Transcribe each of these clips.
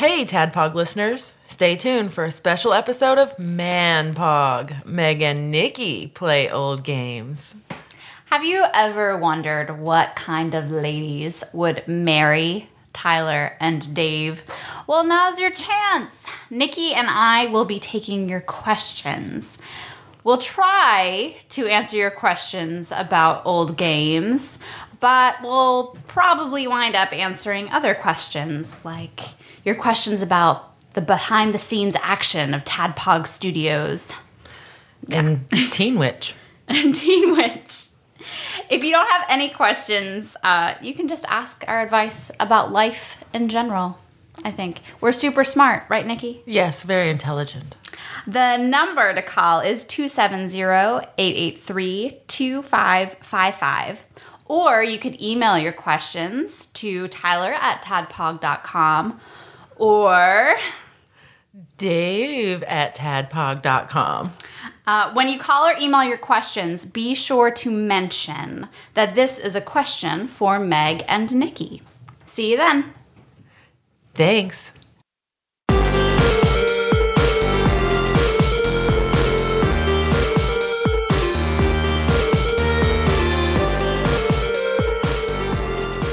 Hey, Tadpog listeners. Stay tuned for a special episode of ManPog. Meg and Nikki play old games. Have you ever wondered what kind of ladies would marry Tyler and Dave? Well, now's your chance. Nikki and I will be taking your questions. We'll try to answer your questions about old games, but we'll probably wind up answering other questions, like your questions about the behind-the-scenes action of Tadpog Studios. And Teen Witch. And Teen Witch. If you don't have any questions, you can just ask our advice about life in general, I think. We're super smart, right, Nikki? Yes, very intelligent. The number to call is 270-883-2555. Or you could email your questions to tyler@tadpog.com or Dave@tadpog.com. When you call or email your questions, be sure to mention that this is a question for Meg and Nikki. See you then. Thanks.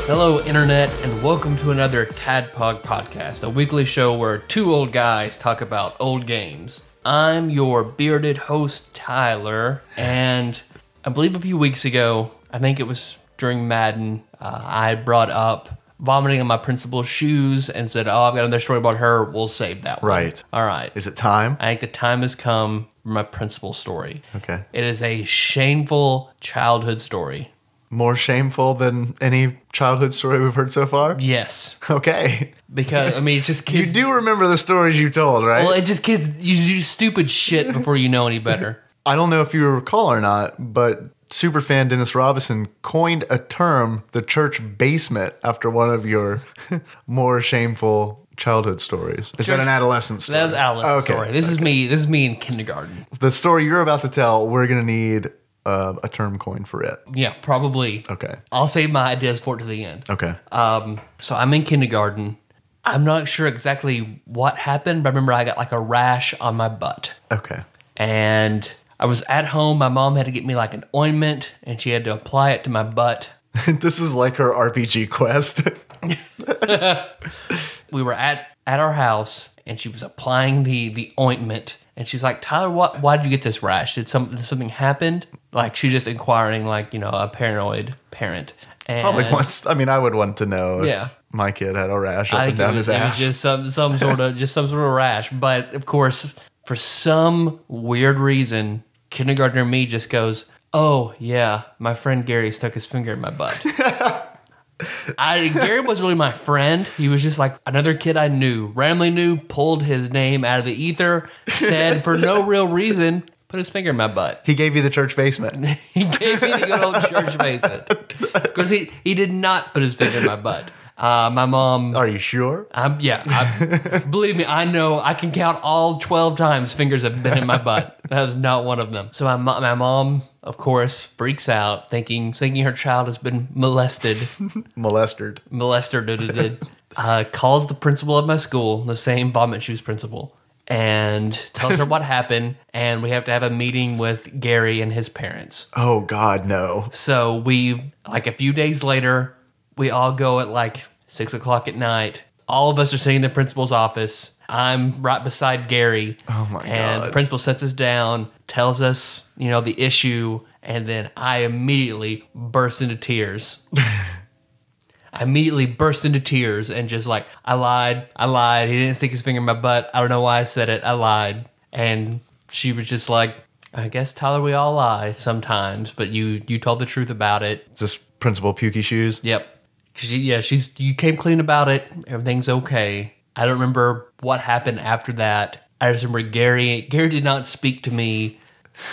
Hello, Internet, and welcome to another Tadpog podcast, a weekly show where two old guys talk about old games. I'm your bearded host, Tyler, and I believe a few weeks ago, I think it was during Madden, I brought up vomiting on my principal's shoes and said, I've got another story about her, we'll save that one. Right. All right. Is it time? I think the time has come for my principal story. Okay. It is a shameful childhood story. More shameful than any childhood story we've heard so far? Yes. Okay. Because, I mean, it's just kids. You do remember the stories you told, right? Well, it's just kids, you do stupid shit before you know any better. I don't know if you recall or not, but superfan Dennis Robinson coined a term, the church basement, after one of your more shameful childhood stories. Is that an adolescent story? That was an adolescent Okay. story. This is me in kindergarten. The story you're about to tell, we're going to need a term coin for it. Yeah, probably. Okay. I'll save my ideas for it to the end. Okay. So I'm in kindergarten. I'm not sure exactly what happened, but I remember I got like a rash on my butt. Okay. And I was at home. My mom had to get me like an ointment, and she had to apply it to my butt. This is like her RPG quest. We were at our house, and she was applying the ointment. And she's like, Tyler, why did you get this rash? Did something happen? Like, she's just inquiring, like, a paranoid parent. And Probably wants. I mean, I would want to know Yeah. if my kid had a rash up I and think down it was, his it was ass. just some sort of rash. But of course, for some weird reason, kindergartner me just goes, "Oh yeah, my friend Gary stuck his finger in my butt." Gary was really my friend. He was just like another kid I randomly knew, pulled his name out of the ether, said for no real reason, put his finger in my butt. He gave you the church basement. He gave me the good old church basement. Because he did not put his finger in my butt. My mom... Are you sure? Believe me, I know. I can count all 12 times fingers have been in my butt. That was not one of them. So my mom, of course, freaks out, thinking her child has been molested. Molested. Calls the principal of my school, the same vomit shoes principal, and tells her what happened, and we have to have a meeting with Gary and his parents. Oh, God, no. So a few days later, we all go at like 6 o'clock at night. All of us are sitting in the principal's office. I'm right beside Gary. Oh, my And the God. principal sets us down, tells us, the issue, and then I immediately burst into tears. And just like, I lied. He didn't stick his finger in my butt. I don't know why I said it. I lied. And she was just like, I guess, Tyler, we all lie sometimes, but you told the truth about it. Just Principal Pukey Shoes? Yep. You came clean about it. Everything's okay. I don't remember what happened after that. I just remember Gary did not speak to me,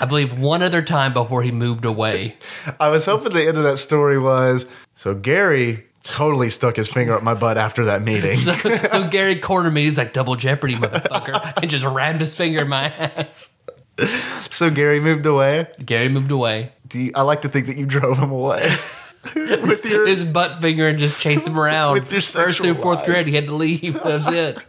I believe, one other time before he moved away. I was hoping the end of that story was, so Gary totally stuck his finger up my butt after that meeting. So Gary cornered me. He's like, double jeopardy, motherfucker. And just rammed his finger in my ass. So Gary moved away? Gary moved away. I like to think that you drove him away. with his butt finger and just chased him around. With your First through sexual fourth lies. grade, he had to leave. That was it.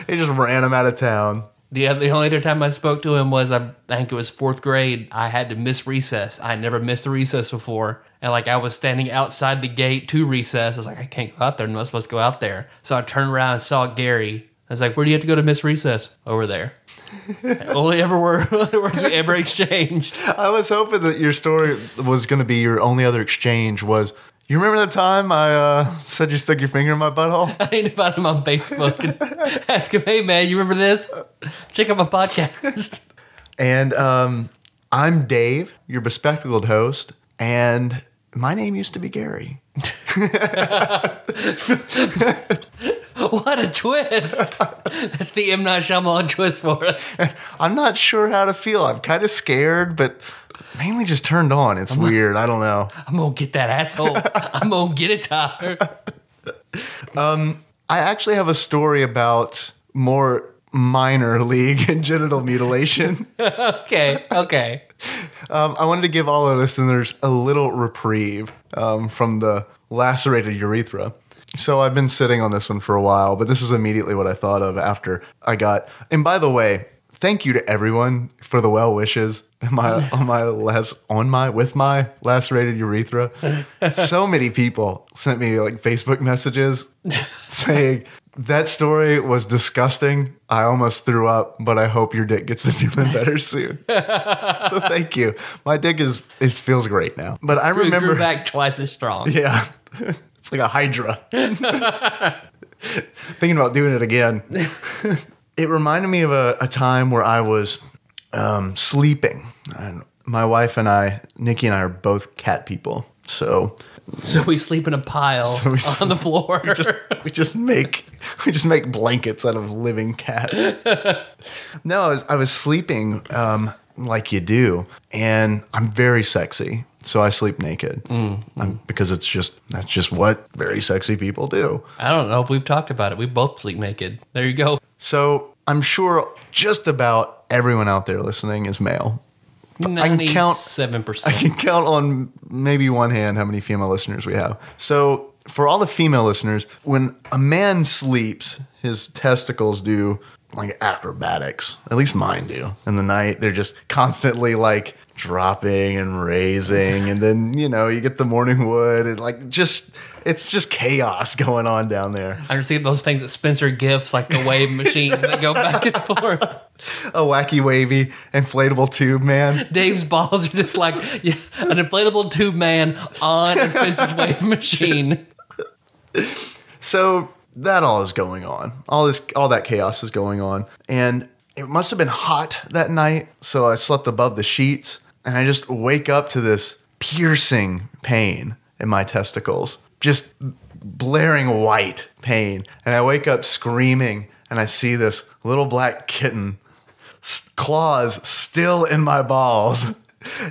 He just ran him out of town. The only other time I spoke to him was, I think it was 4th grade. I had to miss recess. I had never missed a recess before. And like I was standing outside the gate to recess. I was like, I can't go out there. I'm not supposed to go out there. So I turned around and saw Gary. I was like, where do you have to go to miss recess? Over there. Only words we ever exchanged. I was hoping that your story was going to be your only other exchange was, you remember the time I said you stuck your finger in my butthole? I ain't about him on Facebook and ask him, hey man, you remember this? Check out my podcast. And I'm Dave, your bespectacled host, and my name used to be Gary. What a twist. That's the M. Night Shyamalan twist for us. I'm not sure how to feel. I'm kind of scared, but mainly just turned on. It's weird. I don't know. I'm going to get that asshole. I'm going to get it, Tyler. I actually have a story about more minor league genital mutilation. Okay. I wanted to give all our listeners a little reprieve from the lacerated urethra. So I've been sitting on this one for a while, but this is immediately what I thought of after I got. And by the way, thank you to everyone for the well wishes with my lacerated urethra. So many people sent me like Facebook messages saying that story was disgusting. I almost threw up, but I hope your dick gets to feeling better soon. So thank you. My dick feels great now. But I remember grew back twice as strong. Yeah. It's like a hydra. Thinking about doing it again. It reminded me of a time where I was sleeping. And my wife and I, Nikki and I, are both cat people. So we sleep in a pile on the floor. We just make blankets out of living cats. No, I was sleeping like you do, and I'm very sexy. So I sleep naked because that's just what very sexy people do. I don't know if we've talked about it. We both sleep naked. There you go. So I'm sure just about everyone out there listening is male. 97%. I can count on maybe one hand how many female listeners we have. So for all the female listeners, when a man sleeps, his testicles do like acrobatics. At least mine do. In the night, they're just constantly like dropping and raising, and then you get the morning wood, and it's just chaos going on down there. I received those things at Spencer Gifts, like the wave machines that go back and forth. A wacky wavy inflatable tube man. Dave's balls are just like an inflatable tube man on a Spencer's wave machine. So that all is going on. All that chaos is going on, and it must have been hot that night. So I slept above the sheets. And I just wake up to this piercing pain in my testicles, just blaring white pain. And I wake up screaming, and I see this little black kitten, claws still in my balls,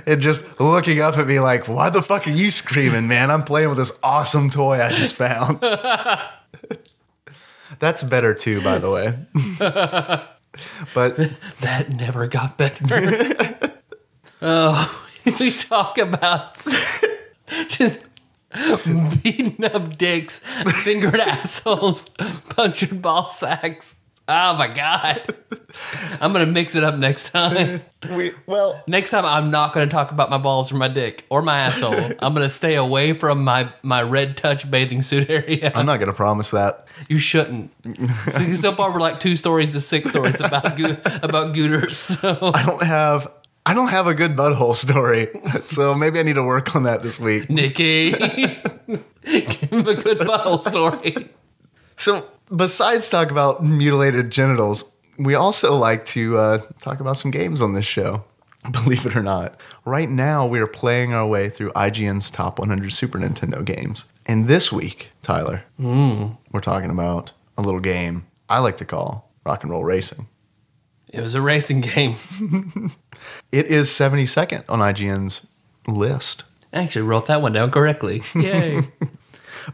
and just looking up at me like, why the fuck are you screaming, man? I'm playing with this awesome toy I just found. That's better too, by the way. But that never got better. Oh, we talk about just beating up dicks, fingered assholes, punching ball sacks. Oh my God. I'm going to mix it up next time. Next time I'm not going to talk about my balls or my dick or my asshole. I'm going to stay away from my red touch bathing suit area. I'm not going to promise that. You shouldn't. So far we're like 2 stories to 6 stories about gooters. So I don't have a good butthole story, so maybe I need to work on that this week. Nikki, give him a good butthole story. So besides talk about mutilated genitals, we also like to talk about some games on this show, believe it or not. Right now, we are playing our way through IGN's Top 100 Super Nintendo games. And this week, Tyler, we're talking about a little game I like to call Rock and Roll Racing. It was a racing game. It is 72nd on IGN's list. I actually wrote that one down correctly. Yay.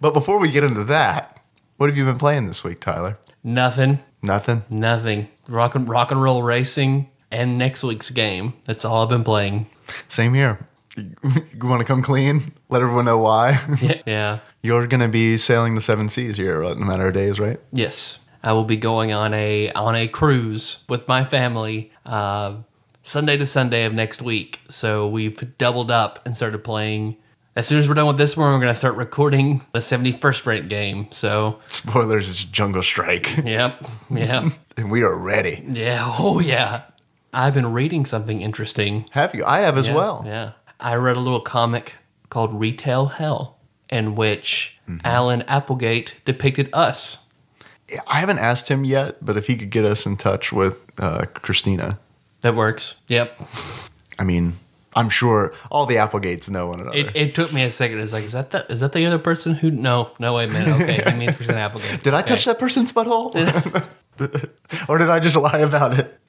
But before we get into that, what have you been playing this week, Tyler? Nothing. Nothing? Rock and roll racing and next week's game. That's all I've been playing. Same here. You want to come clean? Let everyone know why? Yeah. You're going to be sailing the 7 seas here in a matter of days, right? Yes. I will be going on a cruise with my family Sunday to Sunday of next week. So we've doubled up and started playing. As soon as we're done with this one, we're going to start recording the 71st ranked game. So Spoilers, it's Jungle Strike. yep. And we are ready. Yeah. Oh, yeah. I've been reading something interesting. Have you? I have as Yeah, well. Yeah. I read a little comic called Retail Hell, in which Alan Applegate depicted us. I haven't asked him yet, but if he could get us in touch with Christina. That works. Yep. I mean, I'm sure all the Applegates know one another. It took me a second. It's like, is that the other person who? No, wait a minute. Okay, he means Christina Applegate. Did I touch that person's butthole? Or did I just lie about it?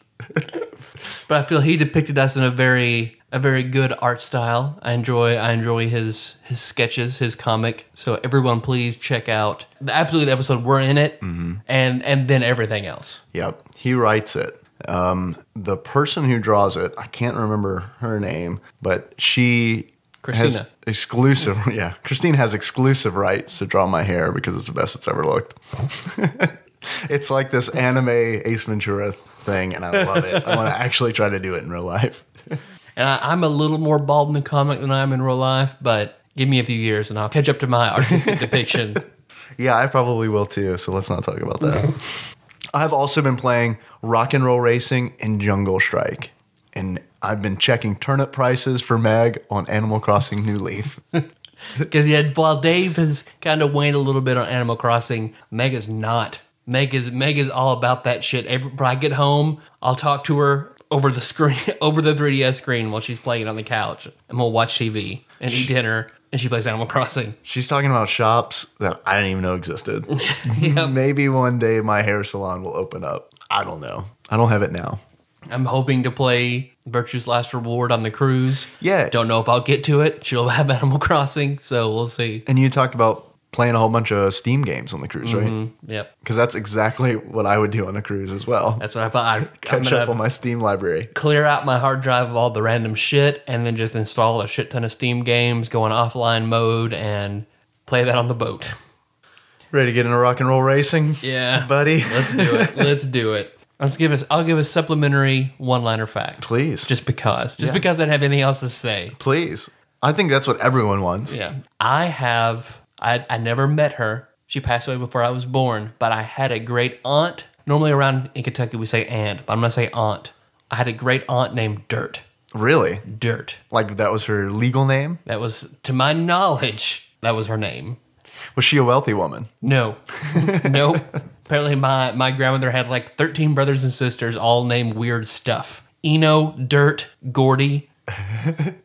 But I feel he depicted us in a very good art style. I enjoy his sketches, his comic. So everyone, please check out the episode we're in it, and then everything else. Yep, he writes it. The person who draws it, I can't remember her name, but she has Christina. exclusive. Yeah, Christine has exclusive rights to draw my hair because it's the best it's ever looked. It's like this anime Ace Ventura thing, and I love it. I want to actually try to do it in real life. And I'm a little more bald in the comic than I am in real life, but give me a few years and I'll catch up to my artistic depiction. Yeah, I probably will too, so let's not talk about that. I've also been playing Rock and Roll Racing and Jungle Strike, and I've been checking turnip prices for Meg on Animal Crossing New Leaf. Because while Dave has kind of waned a little bit on Animal Crossing, Meg is not. Meg is all about that shit. When I get home, I'll talk to her over the screen, over the 3DS screen while she's playing it on the couch, and we'll watch TV and eat dinner, and she plays Animal Crossing. She's talking about shops that I didn't even know existed. Yep. Maybe one day my hair salon will open up. I don't know. I don't have it now. I'm hoping to play Virtue's Last Reward on the cruise. Yeah. Don't know if I'll get to it. She'll have Animal Crossing, so we'll see. And you talked about playing a whole bunch of Steam games on the cruise, right? Yep. Because that's exactly what I would do on a cruise as well. That's what I thought. I'm Catch up on gonna my Steam library. clear out my hard drive of all the random shit and then just install a shit ton of Steam games, go in offline mode, and play that on the boat. Ready to get into Rock and Roll Racing? Yeah. Buddy? Let's do it. Let's do it. I'll give a supplementary one-liner fact. Please. Just because. Yeah. Because I don't have anything else to say. Please. I think that's what everyone wants. Yeah. I never met her. She passed away before I was born, but I had a great aunt. Normally around in Kentucky we say aunt, but I'm going to say aunt. I had a great aunt named Dirt. Really? Dirt. Like that was her legal name? That was, to my knowledge, that was her name. Was she a wealthy woman? No. Nope. Apparently my grandmother had like 13 brothers and sisters, all named weird stuff. Eno, Dirt, Gordy.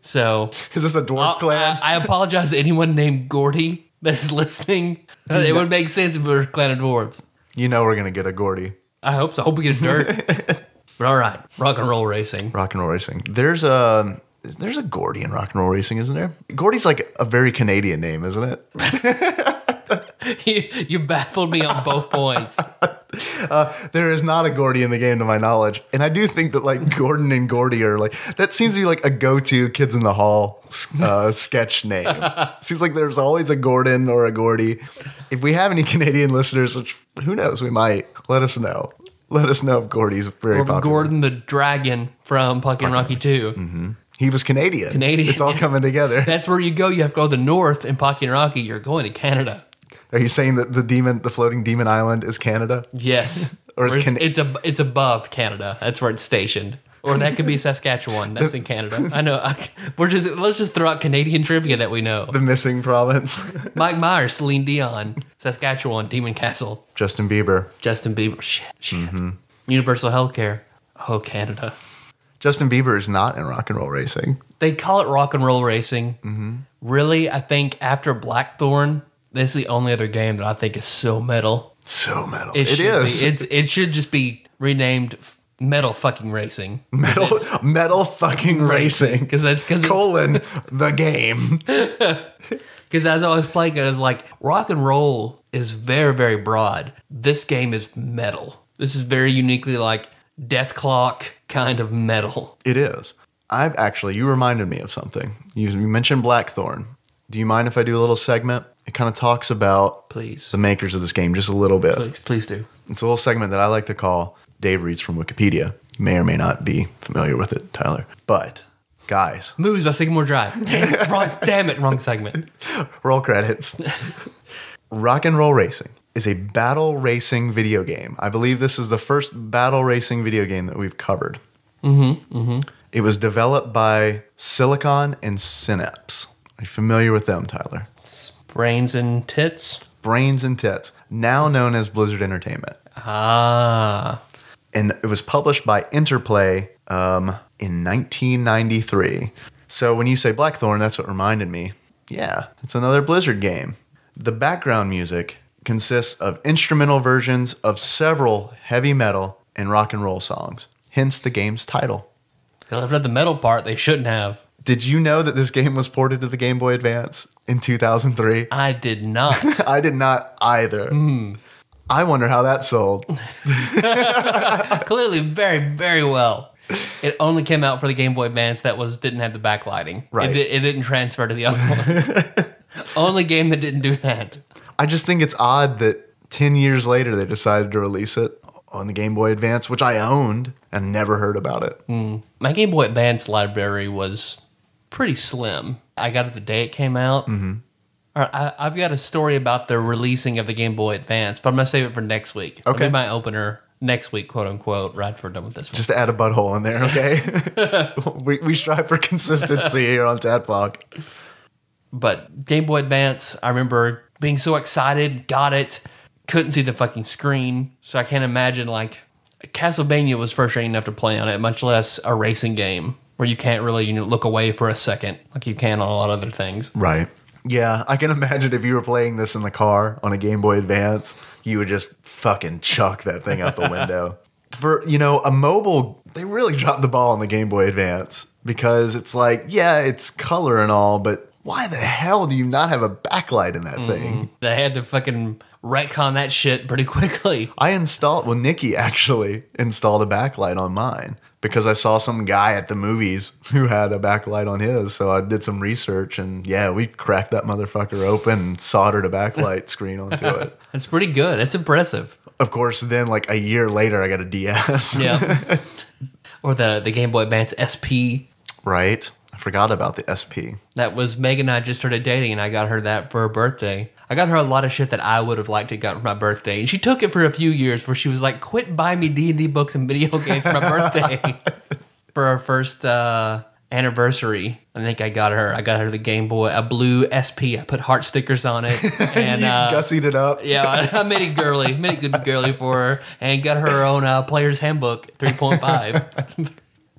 So Is this a dwarf clan? I apologize to anyone named Gordy that is listening. It would make sense if it were a clan of dwarves. You know we're going to get a Gordy. I hope so. I hope we get a Dirt. But all right, Rock and Roll Racing. Rock and Roll Racing. There's a Gordy in Rock and Roll Racing, isn't there? Gordy's like a very Canadian name, isn't it? You baffled me on both points. There is not a Gordy in the game to my knowledge. And I do think that like Gordon and Gordy are like, that seems to be like a go-to Kids in the Hall sketch name. Seems like there's always a Gordon or a Gordy. If we have any Canadian listeners, which who knows, we might, let us know. Let us know if Gordy's very Or popular. Gordon the Dragon from Pucky and Rocky 2. He was Canadian. Canadian. It's all coming together. That's where you go. You have to go to the north in Pucky and Rocky. You're going to Canada. Are you saying that the floating demon island is Canada? Yes. Or is it's above Canada. That's where it's stationed. Or that could be Saskatchewan. That's in Canada. I know. Let's just throw out Canadian trivia that we know. The missing province. Mike Myers, Celine Dion, Saskatchewan, Demon Castle, Justin Bieber. Justin Bieber. Shit. Universal Healthcare. Oh, Canada. Justin Bieber is not in Rock and Roll Racing. They call it Rock and Roll Racing. Really, I think after Blackthorn, this is the only other game that I think is so metal. So metal. It It is. It should just be renamed Metal Fucking Racing. Metal fucking racing. Because Colon the game. Because as I was playing it, I was like, rock and roll is very, very broad. This game is metal. This is very uniquely like Death Clock kind of metal. It is. You reminded me of something. You mentioned Blackthorn. Do you mind if I do a little segment? It kind of talks about Please. the makers of this game just a little bit. Please do. It's a little segment that I like to call Dave Reads from Wikipedia. You may or may not be familiar with it, Tyler. But, guys, Moves by Sycamore Drive. Damn it, wrong segment. roll credits. Rock and Roll Racing is a battle racing video game. I believe this is the first battle racing video game that we've covered. It was developed by Silicon and Synapse. Are you familiar with them, Tyler? Brains and tits. Brains and Tits, now known as Blizzard Entertainment. Ah. And it was published by Interplay in 1993. So when you say Blackthorn, that's what reminded me. Yeah, it's another Blizzard game. The background music consists of instrumental versions of several heavy metal and rock and roll songs, hence the game's title. They left out the metal part they shouldn't have. Did you know that this game was ported to the Game Boy Advance in 2003? I did not. I did not either. I wonder how that sold. Clearly very, very well. It only came out for the Game Boy Advance that didn't have the backlighting. Right. It didn't transfer to the other one. Only game that didn't do that. I just think it's odd that 10 years later they decided to release it on the Game Boy Advance, which I owned and never heard about it. My Game Boy Advance library was pretty slim. I got it the day it came out. I've got a story about the releasing of the Game Boy Advance, but I'm going to save it for next week. Okay. It'll be my opener next week, quote unquote, right before we're done with this one. Just to add a butthole in there, okay? we strive for consistency here on Tadpog. But Game Boy Advance, I remember being so excited, got it, couldn't see the fucking screen, so I can't imagine, like, Castlevania was frustrating enough to play on it, much less a racing game where you can't really look away for a second like you can on a lot of other things. Right. Yeah, I can imagine if you were playing this in the car on a Game Boy Advance, you would just fucking chuck that thing out the window. For, a mobile, they really dropped the ball on the Game Boy Advance because it's like, yeah, it's color and all, but why the hell do you not have a backlight in that thing? They had to fucking retcon that shit pretty quickly. Nikki actually installed a backlight on mine because I saw some guy at the movies who had a backlight on his. So I did some research and yeah, we cracked that motherfucker open and soldered a backlight screen onto it. That's pretty good. It's impressive. Of course, then like a year later, I got a DS. Yeah. Or the Game Boy Advance SP. Right. I forgot about the SP. That was Megan and I just started dating, and I got her that for her birthday. I got her a lot of shit that I would have liked to get for my birthday, and she took it for a few years where she was like, quit buying me D&D books and video games for my birthday. For our first anniversary, I think I got her the Game Boy, a blue SP. I put heart stickers on it. And You gussied it up. yeah, I made it good girly for her, and got her own Player's Handbook 3.5.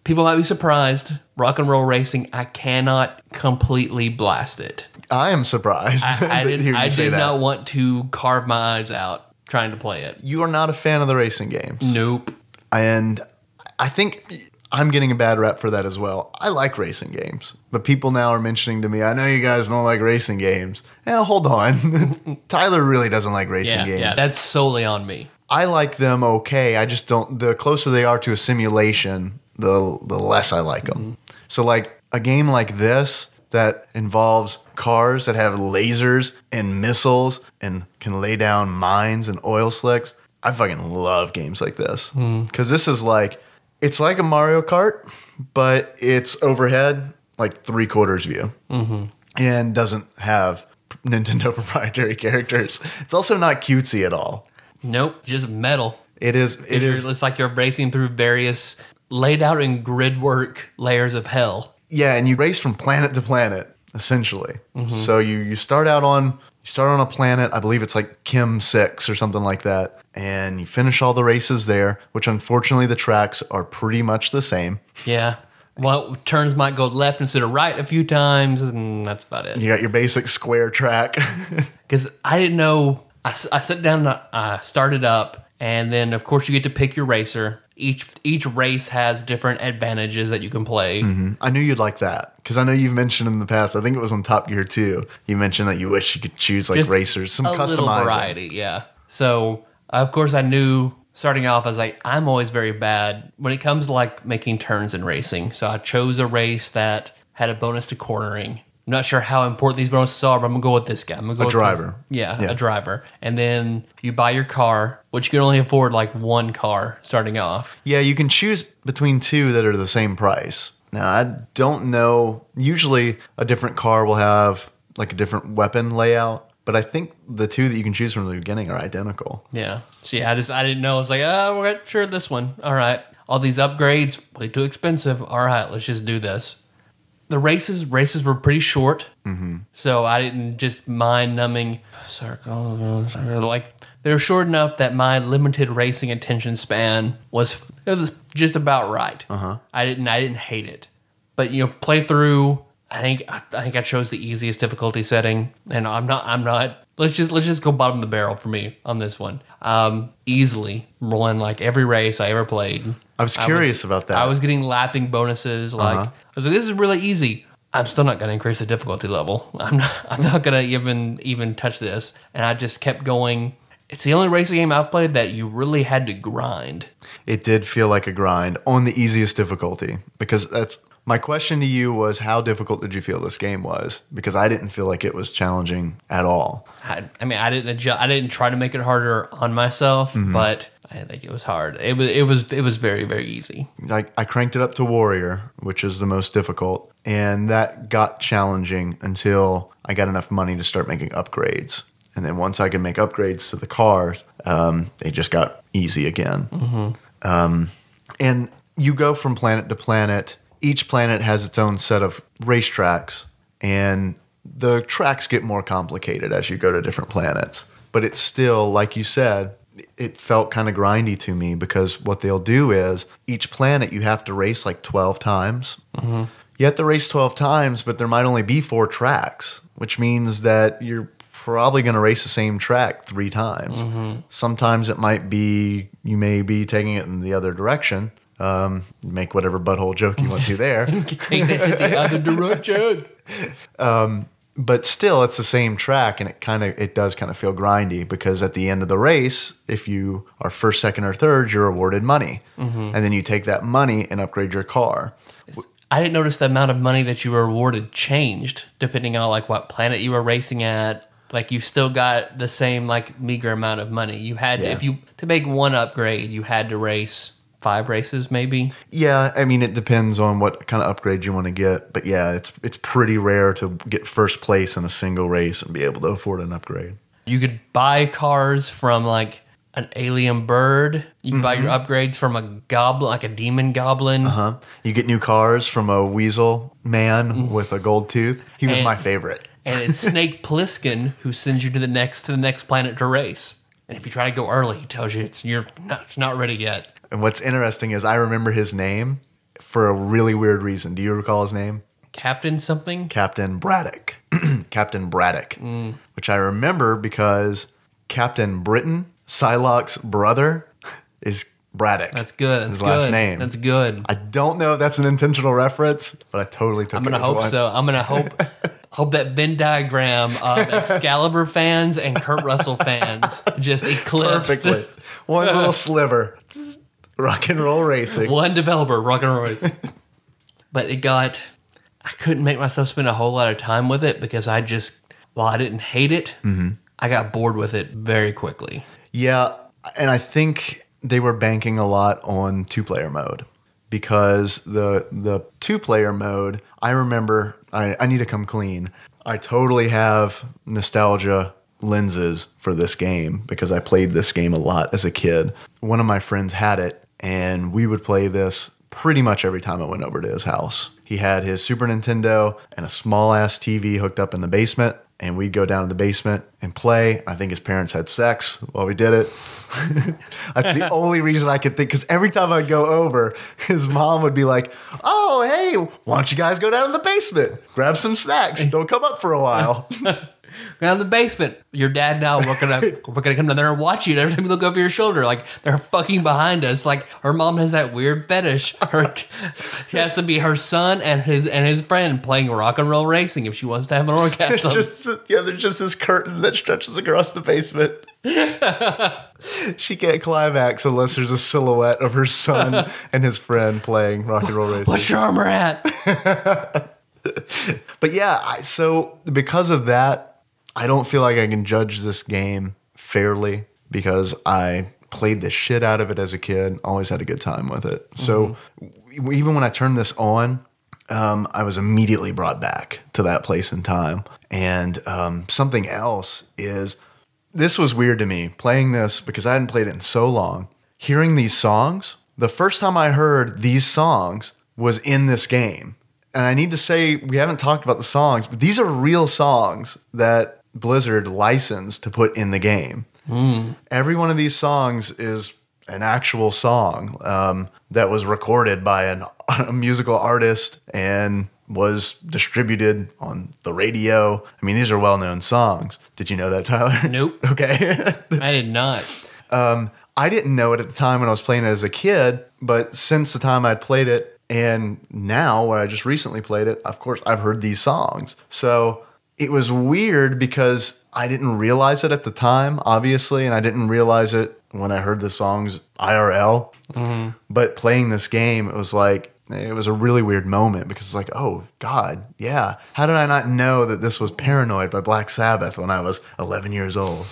People might be surprised. Rock and Roll Racing, I cannot completely blast it. I am surprised. I to hear you say did that. not want to carve my eyes out trying to play it. You are not a fan of the racing games. Nope. And I think I'm getting a bad rep for that as well. I like racing games, but people now are mentioning to me, I know you guys don't like racing games. Well, hold on. Tyler really doesn't like racing games. Yeah, that's solely on me. I like them okay. I just don't, the closer they are to a simulation, the less I like them. So like a game like this that involves cars that have lasers and missiles and can lay down mines and oil slicks. I fucking love games like this. Because this is like, it's like a Mario Kart, but it's overhead, like 3/4 view. And doesn't have Nintendo proprietary characters. It's also not cutesy at all. Nope, just metal. It is. It's like you're racing through various laid out in grid work layers of hell. Yeah, and you race from planet to planet, essentially. So you start on a planet, I believe it's like Kim 6 or something like that, and you finish all the races there, which unfortunately the tracks are pretty much the same. Yeah. Well, turns might go left instead of right a few times, and that's about it. You got your basic square track. Because I didn't know. I sat down, started up, and then of course you get to pick your racer. Each race has different advantages that you can play. I knew you'd like that because I know you've mentioned in the past. I think it was on Top Gear 2. You mentioned that you wish you could choose like Just racers, some a little customizing. variety, yeah. So of course I knew starting off. I was like, I'm always very bad when it comes to like making turns in racing. So I chose a race that had a bonus to cornering. I'm not sure how important these bonuses are, but I'm going to go with this guy. I'm going to go with driver. Yeah, Yeah. a driver. And then you buy your car, which you can only afford like one car starting off. Yeah, you can choose between two that are the same price. Now, I don't know. Usually, a different car will have like a different weapon layout, but I think the two that you can choose from the beginning are identical. Yeah. See, I didn't know. I was like, oh, we're sure this one. All right. All these upgrades, way too expensive. All right, let's just do this. The races were pretty short, so I didn't just mind numbing circles. Like they were short enough that my limited racing attention span was just about right. I didn't hate it, but play through. I think I chose the easiest difficulty setting, and I'm not. Let's just go bottom of the barrel for me on this one. Easily rolling like every race I ever played. I was curious about that. I was getting lapping bonuses. Like I was like, this is really easy. I'm still not going to increase the difficulty level. I'm not going to even touch this. And I just kept going. It's the only racing game I've played that you really had to grind. It did feel like a grind on the easiest difficulty, because that's my question to you was, how difficult did you feel this game was? Because I didn't feel like it was challenging at all. I mean, I didn't try to make it harder on myself, but I think it was hard. It was very, very easy. I cranked it up to Warrior, which is the most difficult, and that got challenging until I got enough money to start making upgrades. And then once I could make upgrades to the cars, they just got easy again. And you go from planet to planet. Each planet has its own set of racetracks, and the tracks get more complicated as you go to different planets. But it's still, like you said, it felt kind of grindy to me, because what they'll do is each planet you have to race like 12 times. You have to race 12 times, but there might only be 4 tracks, which means that you're probably going to race the same track 3 times. Sometimes it might be, you may be taking it in the other direction. Make whatever butthole joke you want to there. Take that to the other direction. But still, it's the same track, and it does kind of feel grindy, because at the end of the race, if you are first, second, or third, you're awarded money, and then you take that money and upgrade your car. I didn't notice the amount of money that you were awarded changed depending on like what planet you were racing at. Like you still got the same like meager amount of money. You had to make one upgrade, you had to race 5 races maybe. Yeah, I mean, it depends on what kind of upgrade you want to get, but yeah, it's pretty rare to get first place in a single race and be able to afford an upgrade. You could buy cars from like an alien bird. You can buy your upgrades from a goblin, like a demon goblin. You get new cars from a weasel man with a gold tooth. He was my favorite. And it's Snake Plissken who sends you to the next planet to race. And if you try to go early, he tells you it's not ready yet. And what's interesting is I remember his name for a really weird reason. Do you recall his name? Captain something? Captain Braddock. Captain Braddock. Which I remember because Captain Britain, Psylocke's brother, is Braddock. That's good. That's his good. last name. That's good. I don't know if that's an intentional reference, but I totally took it I'm gonna as hope one. so. I'm gonna hope that Venn diagram of Excalibur fans and Kurt Russell fans just eclipsed. Perfectly. One little sliver. Rock and roll racing. One developer, rock and roll racing. But I couldn't make myself spend a whole lot of time with it because while I didn't hate it, I got bored with it very quickly. Yeah, and I think they were banking a lot on 2-player mode, because the 2-player mode, I remember, I need to come clean. I totally have nostalgia lenses for this game because I played this game a lot as a kid. One of my friends had it, and we would play this pretty much every time I went over to his house. He had his Super Nintendo and a small-ass TV hooked up in the basement, and we'd go down to the basement and play. I think his parents had sex while we did it. That's the only reason I could think, because every time I'd go over, his mom would be like, "Oh, hey, why don't you guys go down to the basement? Grab some snacks. Don't come up for a while." Down in the basement, your dad now we're gonna come down there and watch you. Every time you look over your shoulder, like they're fucking behind us. Like her mom has that weird fetish. He has to be her son and his friend playing rock and roll racing if she wants to have an orgasm. There's just this curtain that stretches across the basement. She can't climax unless there's a silhouette of her son and his friend playing rock and roll racing. What's your armor at? But yeah, so because of that, I don't feel like I can judge this game fairly because I played the shit out of it as a kid. Always had a good time with it. So even when I turned this on, I was immediately brought back to that place and time. And something else is, this was weird to me, playing this because I hadn't played it in so long. Hearing these songs, the first time I heard these songs was in this game. And I need to say, we haven't talked about the songs, but these are real songs that Blizzard licensed to put in the game. Every one of these songs is an actual song that was recorded by a musical artist and was distributed on the radio. I mean, these are well-known songs. Did you know that, Tyler? Nope. Okay. I did not. I didn't know it at the time when I was playing it as a kid, but since the time I'd played it and now when I just recently played it, of course, I've heard these songs. So it was weird because I didn't realize it at the time, obviously, and I didn't realize it when I heard the songs IRL. But playing this game, it was a really weird moment because it's like, oh, God, yeah. How did I not know that this was Paranoid by Black Sabbath when I was 11 years old?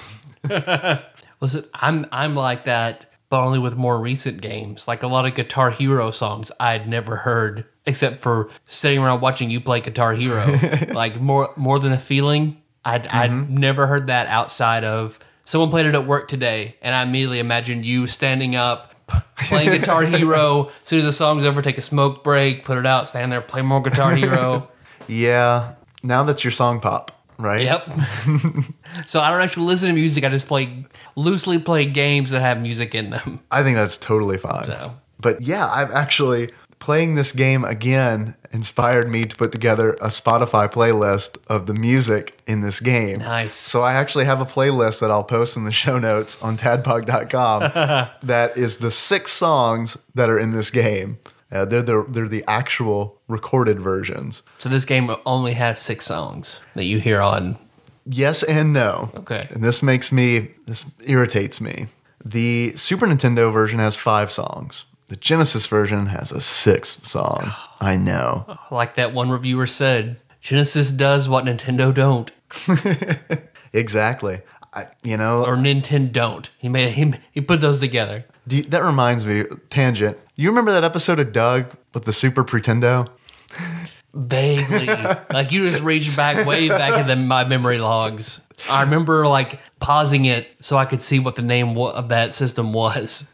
Listen, I'm like that, but only with more recent games. Like a lot of Guitar Hero songs I'd never heard, except for sitting around watching you play Guitar Hero. Like more than a feeling. I'd never heard that outside of someone played it at work today, and I immediately imagined you standing up, playing Guitar Hero. As soon as the song's over, take a smoke break, put it out, stand there, play more Guitar Hero. Yeah. Now that's your song pop, right? Yep. So I don't actually listen to music. I just loosely play games that have music in them. I think that's totally fine. So. But yeah, I've actually, playing this game again inspired me to put together a Spotify playlist of the music in this game. Nice. So I actually have a playlist that I'll post in the show notes on tadpog.com that is the 6 songs that are in this game. They're the actual recorded versions. So this game only has 6 songs that you hear on. Yes and no. Okay. And this irritates me. The Super Nintendo version has 5 songs. The Genesis version has a 6th song. I know. Like that one reviewer said, Genesis does what Nintendo don't. Exactly. Or Nintendo don't. He put those together. That reminds me, tangent. You remember that episode of Doug with the Super Pretendo? Vaguely. Like you just reached way back in my memory logs. I remember pausing it so I could see what the name of that system was.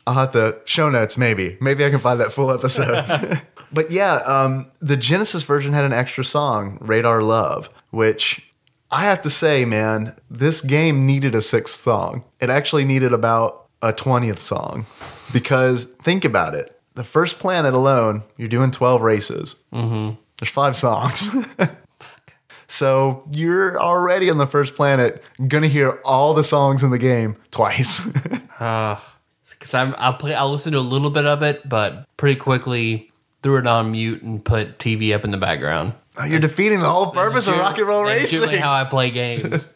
I'll have to show notes, maybe. Maybe I can find that full episode. But yeah, the Genesis version had an extra song, Radar Love, which I have to say, man, this game needed a 6th song. It actually needed about a 20th song. Because think about it. The first planet alone, you're doing 12 races. There's 5 songs. So you're already on the first planet, gonna hear all the songs in the game twice. Because I listened to a little bit of it, but pretty quickly threw it on mute and put TV up in the background. You're defeating the whole purpose of Rock and Roll That's Racing. generally how I play games.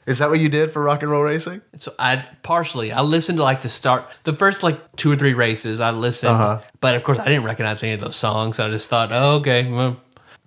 Is that what you did for Rock and Roll Racing? So I listened to the first 2 or 3 races. I listened, but of course I didn't recognize any of those songs. So I just thought, oh, okay, well,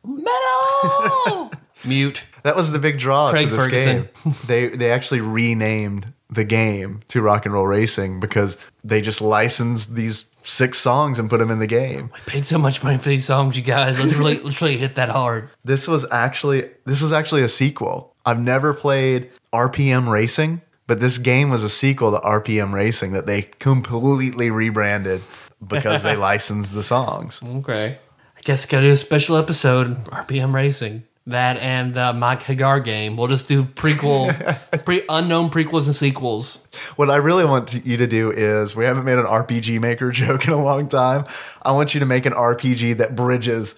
metal, mute. That was the big draw Craig to this Ferguson. game. They actually renamed the game to Rock and Roll Racing because they just licensed these 6 songs and put them in the game. We paid so much money for these songs, you guys. Let's really hit that hard. This was actually a sequel. I've never played RPM Racing, but this game was a sequel to RPM Racing that they completely rebranded because they licensed the songs. Okay. I guess gotta do a special episode, RPM Racing. That and the Mike Hagar game. We'll just do unknown prequels and sequels. What I really want you to do is, we haven't made an RPG Maker joke in a long time. I want you to make an RPG that bridges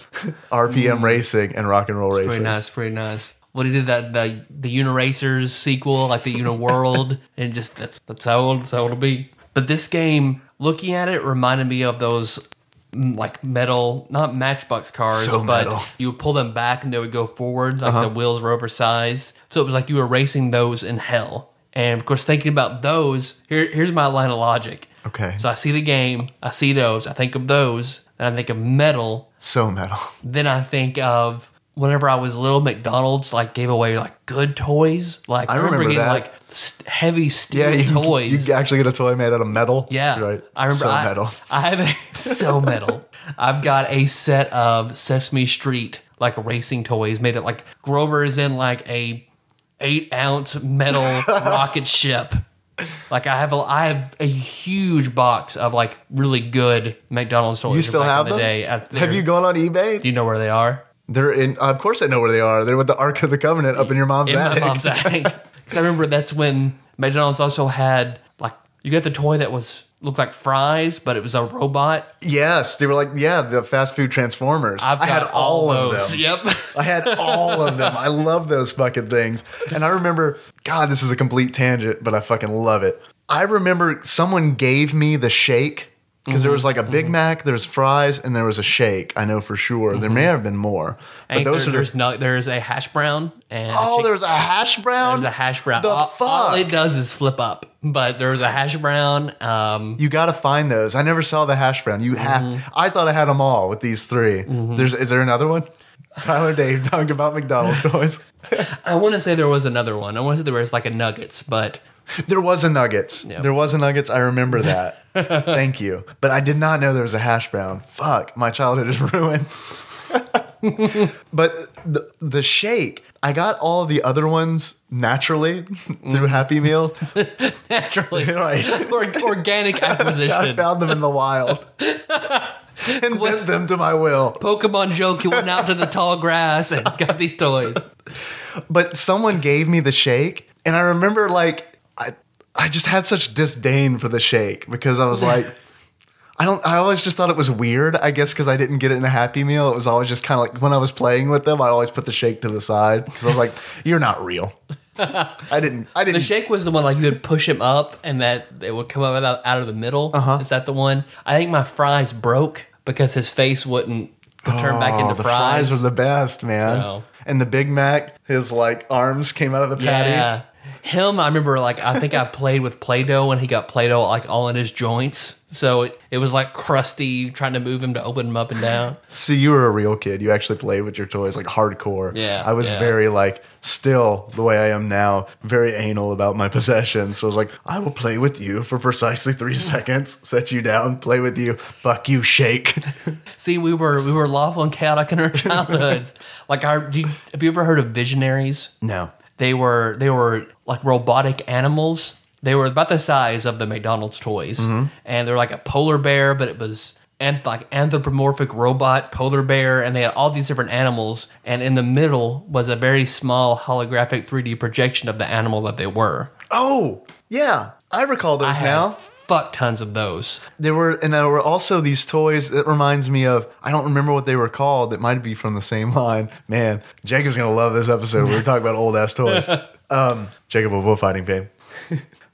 RPM Racing and Rock and Roll Racing. Pretty nice. What he did the Uniracers sequel, like the Uniworld, and just that's how it'll be. But this game, looking at it, reminded me of those metal, not Matchbox cars, So but metal. you would pull them back and they would go forward, the wheels were oversized. So it was like you were racing those in hell. And of course, thinking about those, here's my line of logic. Okay. So I see the game, I see those, I think of those, then I think of metal, So metal. then I think of whenever I was little, McDonald's like gave away like good toys. Like I remember getting that. like heavy steel Yeah, toys. you actually get a toy made out of metal. Yeah, right. I remember. So metal. I have so metal. I've got a set of Sesame Street like racing toys made it like Grover is in like a 8-ounce metal rocket ship. Like I have a huge box of like really good McDonald's toys. You still from back have in the them? day. Have you gone on eBay? Do you know where they are? They're in. Of course, I know where they are. They're with the Ark of the Covenant up in your mom's In attic. my mom's attic. Because I remember that's when McDonald's also had like you got the toy that looked like fries, but it was a robot. Yes, they were like the fast food Transformers. I had got all of those. them. Yep. I had all of them. I love those fucking things. And I remember, God, this is a complete tangent, but I fucking love it. I remember someone gave me the shake because there was like a Big Mac, there's fries, and there was a shake. I know for sure. There may have been more, but There's a hash brown and there's a hash brown. there's a hash brown. The All fuck? it does is flip up, but there's a hash brown. You got to find those. I never saw the hash brown. You have. I thought I had them all with these three. Is there another one? Tyler, Dave, talking about McDonald's toys. I want to say there was another one. I want to say there was like a Nuggets, but There was a Nuggets. Yep. There was a Nuggets. I remember that. Thank you. But I did not know there was a hash brown. Fuck, my childhood is ruined. But the shake, I got all of the other ones naturally through Happy Meal. naturally, Right. organic I acquisition. found them in the wild. And bent them to my will. Pokemon joke, you went out to the tall grass and got these toys. But someone gave me the shake, and I remember like I just had such disdain for the shake because I was like, I always just thought it was weird, I guess, because I didn't get it in a Happy Meal. It was always just kind of like when I was playing with them, I'd always put the shake to the side because I was like, you're not real. I didn't. The shake was the one like you would push him up and that it would come up out of the middle. Is that the one? I think my fries broke because his face wouldn't turn back into the fries. fries were the best, man. So- And the Big Mac, his like arms came out of the patty. Yeah. Him, I remember like I think I played with Play-Doh and he got Play-Doh like all in his joints. So it was like crusty trying to move him to open him up and down. See, you were a real kid. You actually played with your toys like hardcore. Yeah, I was yeah. very like still the way I am now, very anal about my possessions. So I was like, I will play with you for precisely 3 seconds, set you down, play with you, fuck you, shake. See, we were lawful and chaotic in our childhoods. Like have you ever heard of Visionaries? No. They were like robotic animals. They were about the size of the McDonald's toys, and they're like a polar bear, but it was like anthropomorphic robot polar bear, and they had all these different animals, and in the middle was a very small holographic 3D projection of the animal that they were. Oh, yeah. I recall those I now. had fuck tons of those. There were also these toys that reminds me of, I don't remember what they were called. It might be from the same line. Man, Jacob's going to love this episode. We were talking about old ass toys. Jacob of Bullfighting fame.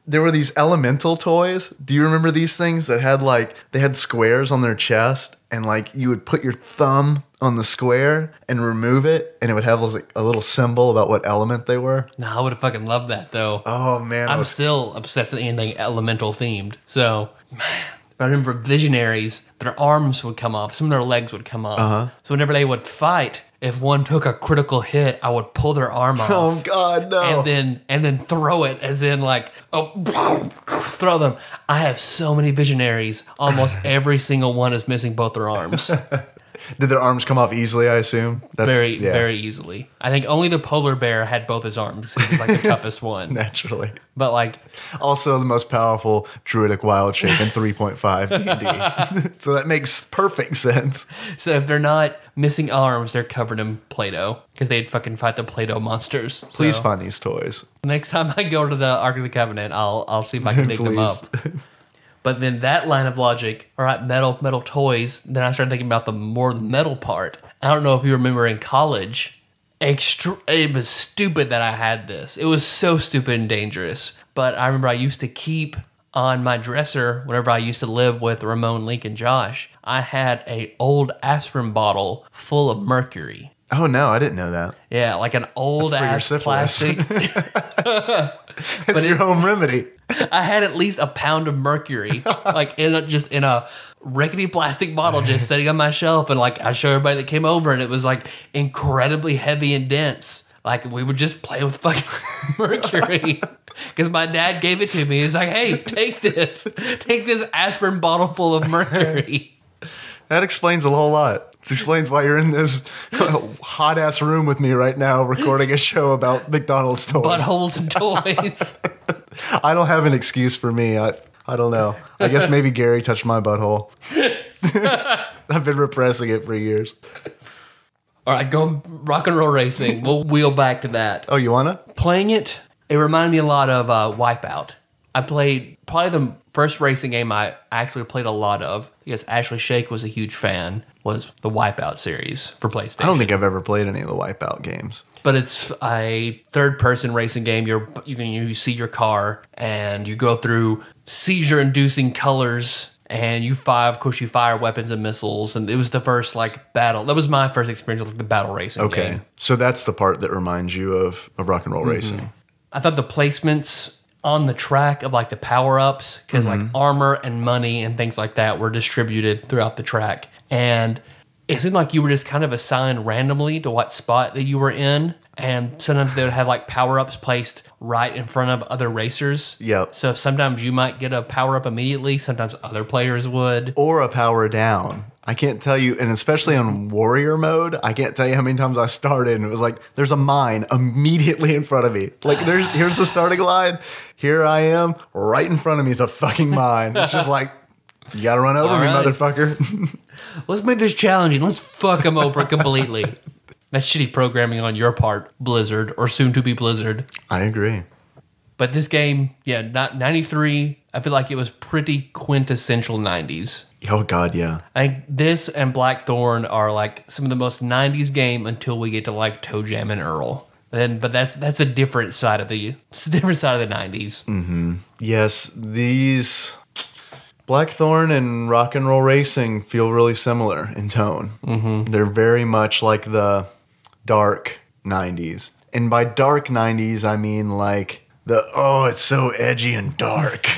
There were these elemental toys. Do you remember these things that had they had squares on their chest and like you would put your thumb on the square and remove it and it would have like a little symbol about what element they were? No, I would have fucking loved that though. Oh man. I'm still obsessed with anything elemental themed. So, man. I remember Visionaries, their arms would come off, some of their legs would come off. So whenever they would fight, if one took a critical hit, I would pull their arm off. Oh God, no. And then throw it as in like throw them. I have so many Visionaries. Almost every single one is missing both their arms. Did their arms come off easily, I assume? Very easily. I think only the polar bear had both his arms. He was like the toughest one. Naturally. But like Also the most powerful druidic wild shape in 3.5 D&D. So that makes perfect sense. so if they're not missing arms, they're covered in Play-Doh because they'd fucking fight the Play-Doh monsters. Please So, find these toys. next time I go to the Ark of the Covenant, I'll see if I can dig them up. But then that line of logic, all right, metal toys. Then I started thinking about the metal part. I don't know if you remember in college, it was stupid that I had this. It was so stupid and dangerous. But I remember I used to keep on my dresser whenever I used to live with Ramon, Link, and Josh. I had a old aspirin bottle full of mercury. Oh no, I didn't know that. Yeah, like an old That's for your ass syphilis. plastic. It's your home remedy. I had at least a pound of mercury, like just in a rickety plastic bottle, just sitting on my shelf. And like I show everybody that came over, and it was like incredibly heavy and dense. Like we would just play with fucking mercury. Because my dad gave it to me. He's like, "Hey, take this aspirin bottle full of mercury." That explains a whole lot. It explains why you're in this hot ass room with me right now, recording a show about McDonald's toys. Buttholes and toys. I don't have an excuse for me. I don't know. I guess maybe Gary touched my butthole. I've been repressing it for years. All right, go rock and roll racing. We'll wheel back to that. Oh, you wanna? Playing it reminded me a lot of Wipeout. I played probably the first racing game I actually played a lot of, because Ashley Shake was a huge fan, was the Wipeout series for PlayStation. I don't think I've ever played any of the Wipeout games. But it's a third-person racing game. You see your car, and you go through seizure-inducing colors, and you fire weapons and missiles. And it was the first battle. That was my first experience with the battle racing game. So that's the part that reminds you of rock and roll racing. I thought the placements on the track of the power-ups, because armor and money and things like that were distributed throughout the track. And it seemed like you were just kind of assigned randomly to what spot that you were in. And sometimes they would have power-ups placed right in front of other racers. Yep. So sometimes you might get a power-up immediately. Sometimes other players would. Or a power down. I can't tell you, and especially on warrior mode, I can't tell you how many times I started and it was like, there's a mine immediately in front of me. Here's the starting line. Here I am. Right in front of me is a fucking mine. It's just like, you gotta run over me, motherfucker. Let's make this challenging. Let's fuck them over completely. That's shitty programming on your part, Blizzard, or soon to be Blizzard. I agree. But this game, not 93, I feel like it was pretty quintessential 90s. Oh, God, yeah. I think this and Blackthorn are some of the most 90s game until we get to Toe Jam and Earl. But that's a different side of the 90s. Mm-hmm. Yes, these Blackthorn and Rock and Roll Racing feel really similar in tone. Mm-hmm. They're very much like the dark 90s. And by dark 90s, I mean it's so edgy and dark.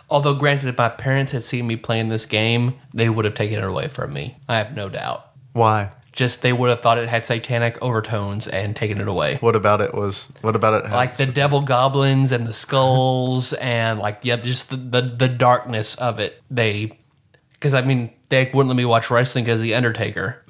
Although, granted, if my parents had seen me playing this game, they would have taken it away from me. I have no doubt. Why? Just they would have thought it had satanic overtones and taken it away. What about it? Like the devil goblins and the skulls and just the darkness of it. Because they wouldn't let me watch wrestling because of The Undertaker.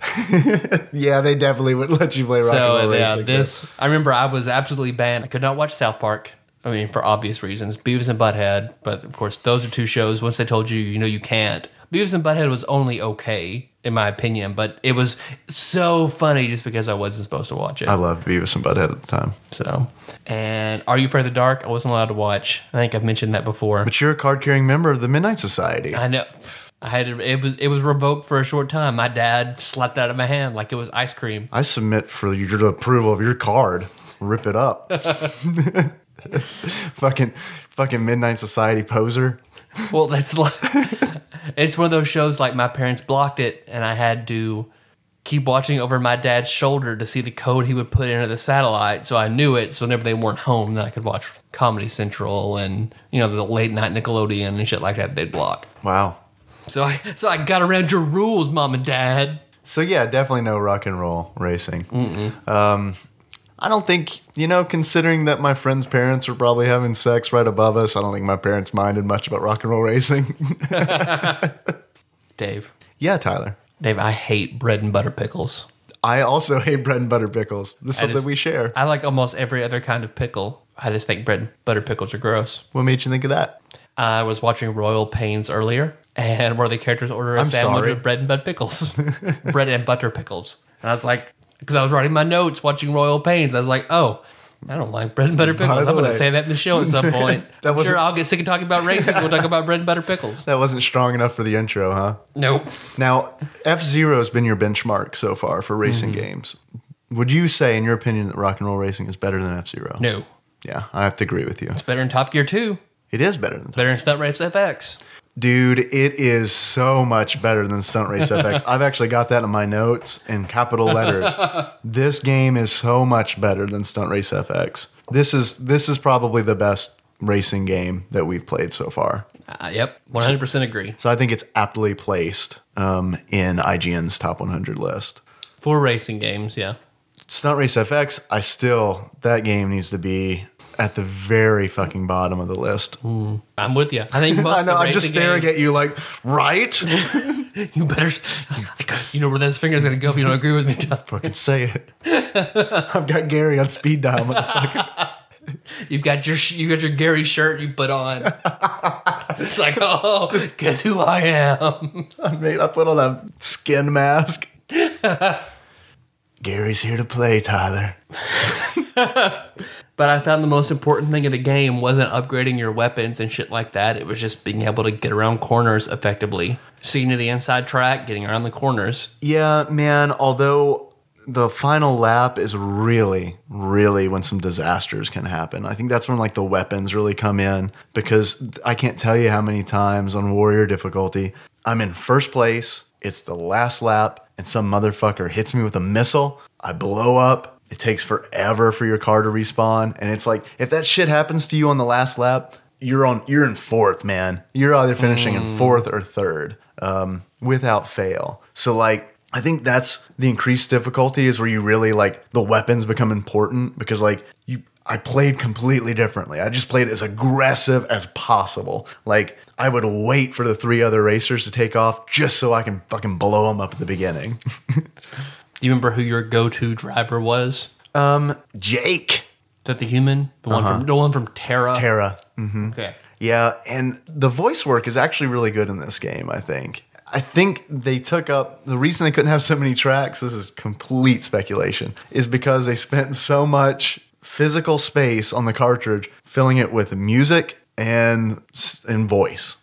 Yeah, they definitely would let you play rock and roll racing. I remember I was absolutely banned. I could not watch South Park. For obvious reasons. Beavis and Butthead, but of course those are two shows. Once they told you, you can't. Beavis and Butthead was only okay, in my opinion, but it was so funny just because I wasn't supposed to watch it. I loved Beavis and Butthead at the time. So, and Are You Afraid of the Dark? I wasn't allowed to watch. I think I've mentioned that before. But you're a card-carrying member of the Midnight Society. I know. It was revoked for a short time. My dad slapped it out of my hand like it was ice cream. I submit for your approval of your card. Rip it up. fucking Midnight Society poser. Well, that's it's one of those shows my parents blocked it, and I had to keep watching over my dad's shoulder to see the code he would put into the satellite, so I knew it. So whenever they weren't home, then I could watch Comedy Central and the late night Nickelodeon and shit like that. They'd block. Wow. So I got around your rules, Mom and Dad. So yeah, definitely no rock and roll racing. I don't think, considering that my friends' parents were probably having sex right above us, I don't think my parents minded much about rock and roll racing. Dave. Yeah, Tyler. Dave, I hate bread and butter pickles. I also hate bread and butter pickles. This is something we share. I like almost every other kind of pickle. I just think bread and butter pickles are gross. What made you think of that? I was watching Royal Pains earlier, and one of the characters ordered a sandwich with bread and butter pickles. Bread and butter pickles. And I was like, because I was writing my notes watching Royal Pains, I was like, oh, I don't like bread and butter pickles. I'm going to say that in the show at some point. I'm sure I'll get sick of talking about racing. We'll talk about bread and butter pickles. That wasn't strong enough for the intro, huh? Nope. Now, F-Zero has been your benchmark so far for racing games. Would you say, in your opinion, that rock and roll racing is better than F-Zero? No. Yeah, I have to agree with you. It's better than Top Gear 2. It is better than Better than Stunt Race FX. Dude, it is so much better than Stunt Race FX. I've actually got that in my notes in capital letters. This game is so much better than Stunt Race FX. This is probably the best racing game that we've played so far. Yep, 100% agree. So I think it's aptly placed in IGN's top 100 list. For racing games, yeah. Stunt Race FX, that game needs to be at the very fucking bottom of the list. I'm with you. I think most I know, of the I'm just racing staring games- at you like, right? You better. You know where those fingers gonna go if you don't agree with me, Tom. Fucking say it. I've got Gary on speed dial, motherfucker. You've got your Gary shirt you put on. It's like, oh, guess who I am? I put on a skin mask. Gary's here to play, Tyler. But I found the most important thing of the game wasn't upgrading your weapons and shit like that. It was just being able to get around corners effectively. Seeing to the inside track, getting around the corners. Yeah, man, although the final lap is really, really when some disasters can happen. I think that's when like the weapons really come in, because I can't tell you how many times on Warrior difficulty, I'm in first place, it's the last lap, and some motherfucker hits me with a missile. I blow up. It takes forever for your car to respawn. And it's like, if that shit happens to you on the last lap, you're in fourth, man. You're either finishing in fourth or third, without fail. So like, I think that's the increased difficulty is where you really like the weapons become important, because like I played completely differently. I just played as aggressive as possible. Like I would wait for the 3 other racers to take off just so I can fucking blow them up at the beginning. Do you remember who your go-to driver was? Jake. Is that the human? The one from Terra? Terra. Okay. Yeah, and the voice work is actually really good in this game, I think. I think they took up, the reason they couldn't have so many tracks, this is complete speculation, is because they spent so much physical space on the cartridge filling it with music and voice.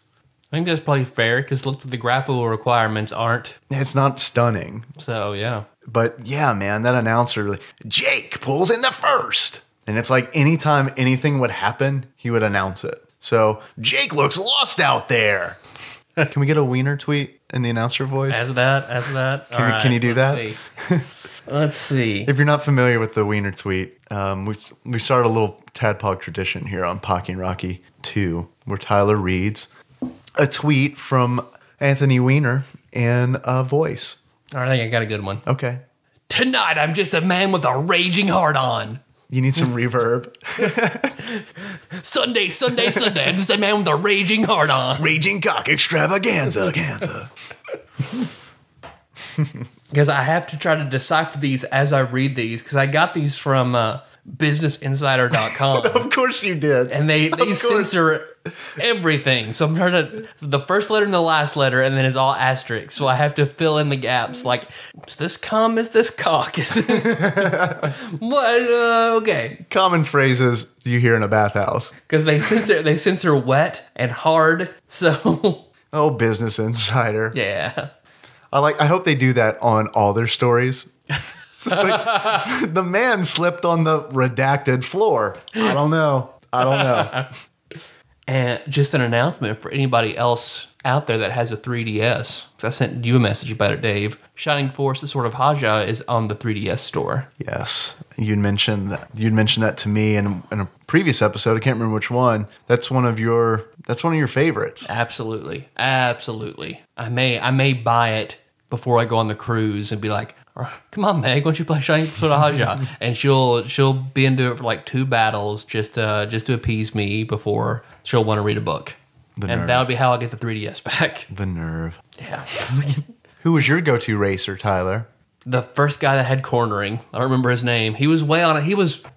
I think that's probably fair because look, the graphical requirements aren't. It's not stunning. So, yeah. But yeah, man, that announcer, like, Jake pulls into first. And it's like anytime anything would happen, he would announce it. So, Jake looks lost out there. Can we get a wiener tweet in the announcer voice? As that. Can you do that? Let's see. If you're not familiar with the wiener tweet, we started a little Tadpog tradition here on Pocky and Rocky 2, where Tyler reads a tweet from Anthony Weiner in a voice. All right, I think I got a good one. Okay. Tonight, I'm just a man with a raging heart on. You need some reverb. Sunday. I'm just a man with a raging heart on. Raging cock extravaganza. Because I have to try to decipher these as I read these, because I got these from BusinessInsider.com. Of course you did. And they censor everything. So I'm trying to, the first letter and the last letter, and then it's all asterisk. So I have to fill in the gaps. Like, is this cum? Is this cock? Is this what? Okay. Common phrases you hear in a bathhouse. Because they censor wet and hard. So Oh, Business Insider. yeah. I hope they do that on all their stories. It's just like, the man slipped on the redacted floor. I don't know. And just an announcement for anybody else out there that has a 3DS. Because I sent you a message about it, Dave. Shining Force, the Sword of Haja, is on the 3DS store. Yes, you'd mentioned that to me in a previous episode. I can't remember which one. That's one of your favorites. Absolutely. I may buy it before I go on the cruise and be like, come on, Meg, why don't you play Shining Sword of Haja? And she'll be into it for like 2 battles just to appease me before she'll want to read a book. And that'll be how I get the 3DS back. The nerve. Yeah. Who was your go-to racer, Tyler? The first guy that had cornering, I don't remember his name. He was way on it.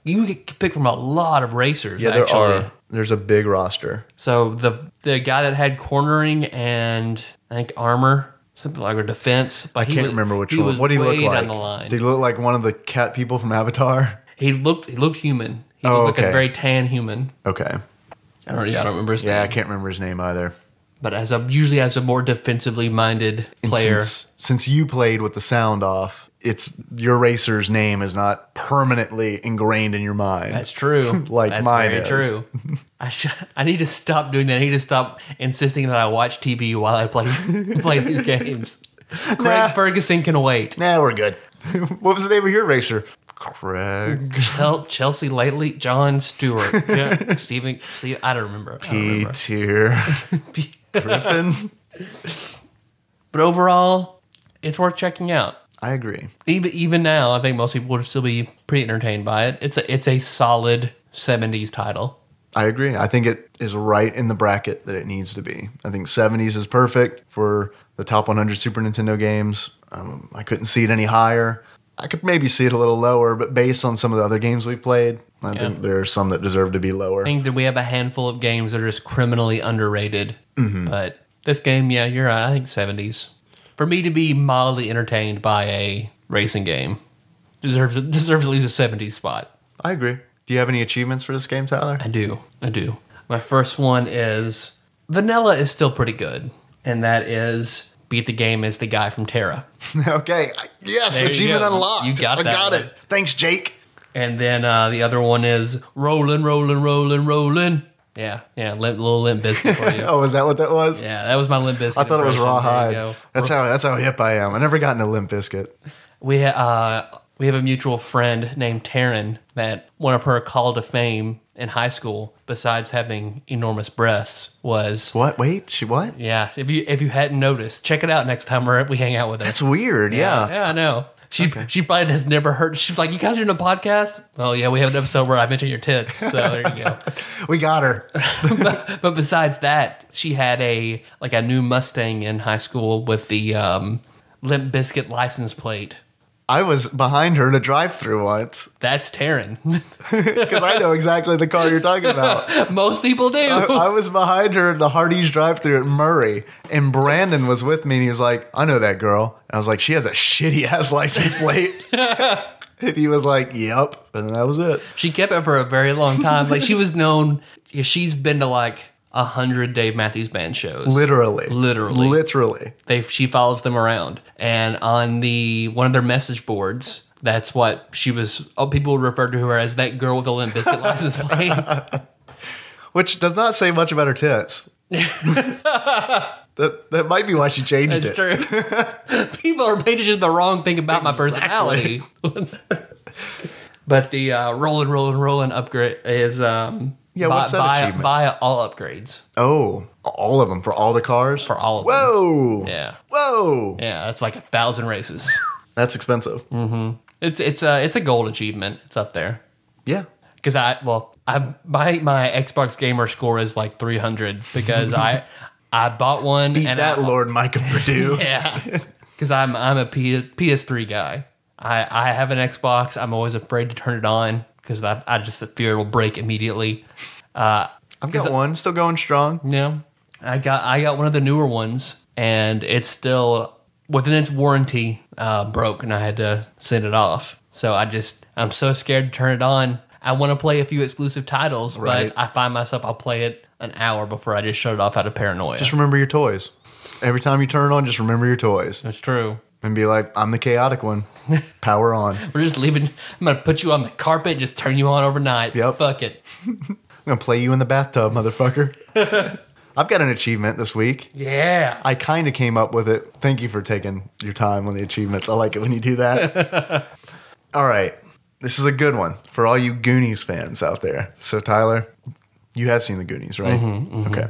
You get picked from a lot of racers, Yeah, actually. There's a big roster. So the guy that had cornering and I think armor, something like, or defense. I can't remember which one. What did he look like? Down the line. Did he look like one of the cat people from Avatar? He looked human. He looked like a very tan human. Okay. I don't remember his name. Yeah, I can't remember his name either. But usually as a more defensively minded And player. since you played with the sound off, it's your racer's name is not permanently ingrained in your mind. That's true. Like That's mine very is. true. I need to stop doing that. I need to stop insisting that I watch TV while I play these games. Craig Ferguson can wait. Nah, we're good. What was the name of your racer? Craig. Chelsea Lately, John Stewart, yeah, Steve, I don't remember. Peter Griffin. But overall, it's worth checking out. I agree. Even now, I think most people would still be pretty entertained by it. It's a solid 70s title. I agree. I think it is right in the bracket that it needs to be. I think 70s is perfect for the top 100 Super Nintendo games. I couldn't see it any higher. I could maybe see it a little lower, but based on some of the other games we've played, I think there are some that deserve to be lower. I think that we have a handful of games that are just criminally underrated. But this game, yeah, you're right. I think 70s. For me to be mildly entertained by a racing game, deserves at least a 70s spot. I agree. Do you have any achievements for this game, Tyler? I do. My first one is vanilla is still pretty good, and that is beat the game as the guy from Terra. Okay. Yes, There you achievement go. unlocked. You got I that got one. it. Thanks, Jake. And then the other one is rolling. Yeah, little Limp Bizkit for you. Oh, is that what that was? Yeah, that was my Limp Bizkit. I thought it was impression. There you Rawhide. go. That's how hip I am. I never got into Limp Bizkit. We have a mutual friend named Taryn that one of her call to fame in high school, besides having enormous breasts, was What? Wait, she what? yeah. If you hadn't noticed, check it out next time we hang out with her. That's weird. Yeah. Yeah, I know. She probably has never heard. She's like, you guys are doing a podcast? Oh yeah, we have an episode where I mention your tits. So there you go. We got her. But besides that, she had a new Mustang in high school with the Limp Bizkit license plate. I was behind her in a drive-through once That's Taryn. because I know exactly the car you're talking about. Most people do. I was behind her in the Hardee's drive-thru at Murray, and Brandon was with me, and he was like, I know that girl. And I was like, she has a shitty-ass license plate. And he was like, yep. And that was it. She kept it for a very long time. Like she was known. She's been to 100 Dave Matthews Band shows. Literally. She follows them around, and on one of their message boards, that's what she was. People would refer to her as that girl with the Limp Bizkit license plate. Which does not say much about her tits. That might be why she changed That's it. true. People are painting the wrong thing about my personality. But the rolling upgrade is what's that achievement? buy all upgrades Oh, all of them for all the cars? for all of them. Whoa. Yeah, Whoa. yeah, it's like 1,000 races. That's expensive. It's a gold achievement. It's up there. Yeah. Because my Xbox gamer score is 300 because I bought one Beat and that, Lord Mike of Purdue. yeah, because I'm a PS3 guy. I have an Xbox. I'm always afraid to turn it on because I just fear it'll break immediately. I've got one still going strong. Yeah, I got one of the newer ones, and it's still within its warranty broke, and I had to send it off. So I'm so scared to turn it on. I want to play a few exclusive titles, Right. but I find myself I'll play it an hour before I just shut it off out of paranoia. Just remember your toys. Every time you turn it on, just remember your toys. That's true. And be like, I'm the chaotic one. Power on. We're just leaving. I'm gonna put you on the carpet and just turn you on overnight. Yep. Fuck it. I'm going to play you in the bathtub, motherfucker. I've got an achievement this week. Yeah. I kind of came up with it. Thank you for taking your time on the achievements. I like it when you do that. All right. This is a good one for all you Goonies fans out there. So, Tyler, you have seen the Goonies, right? Okay.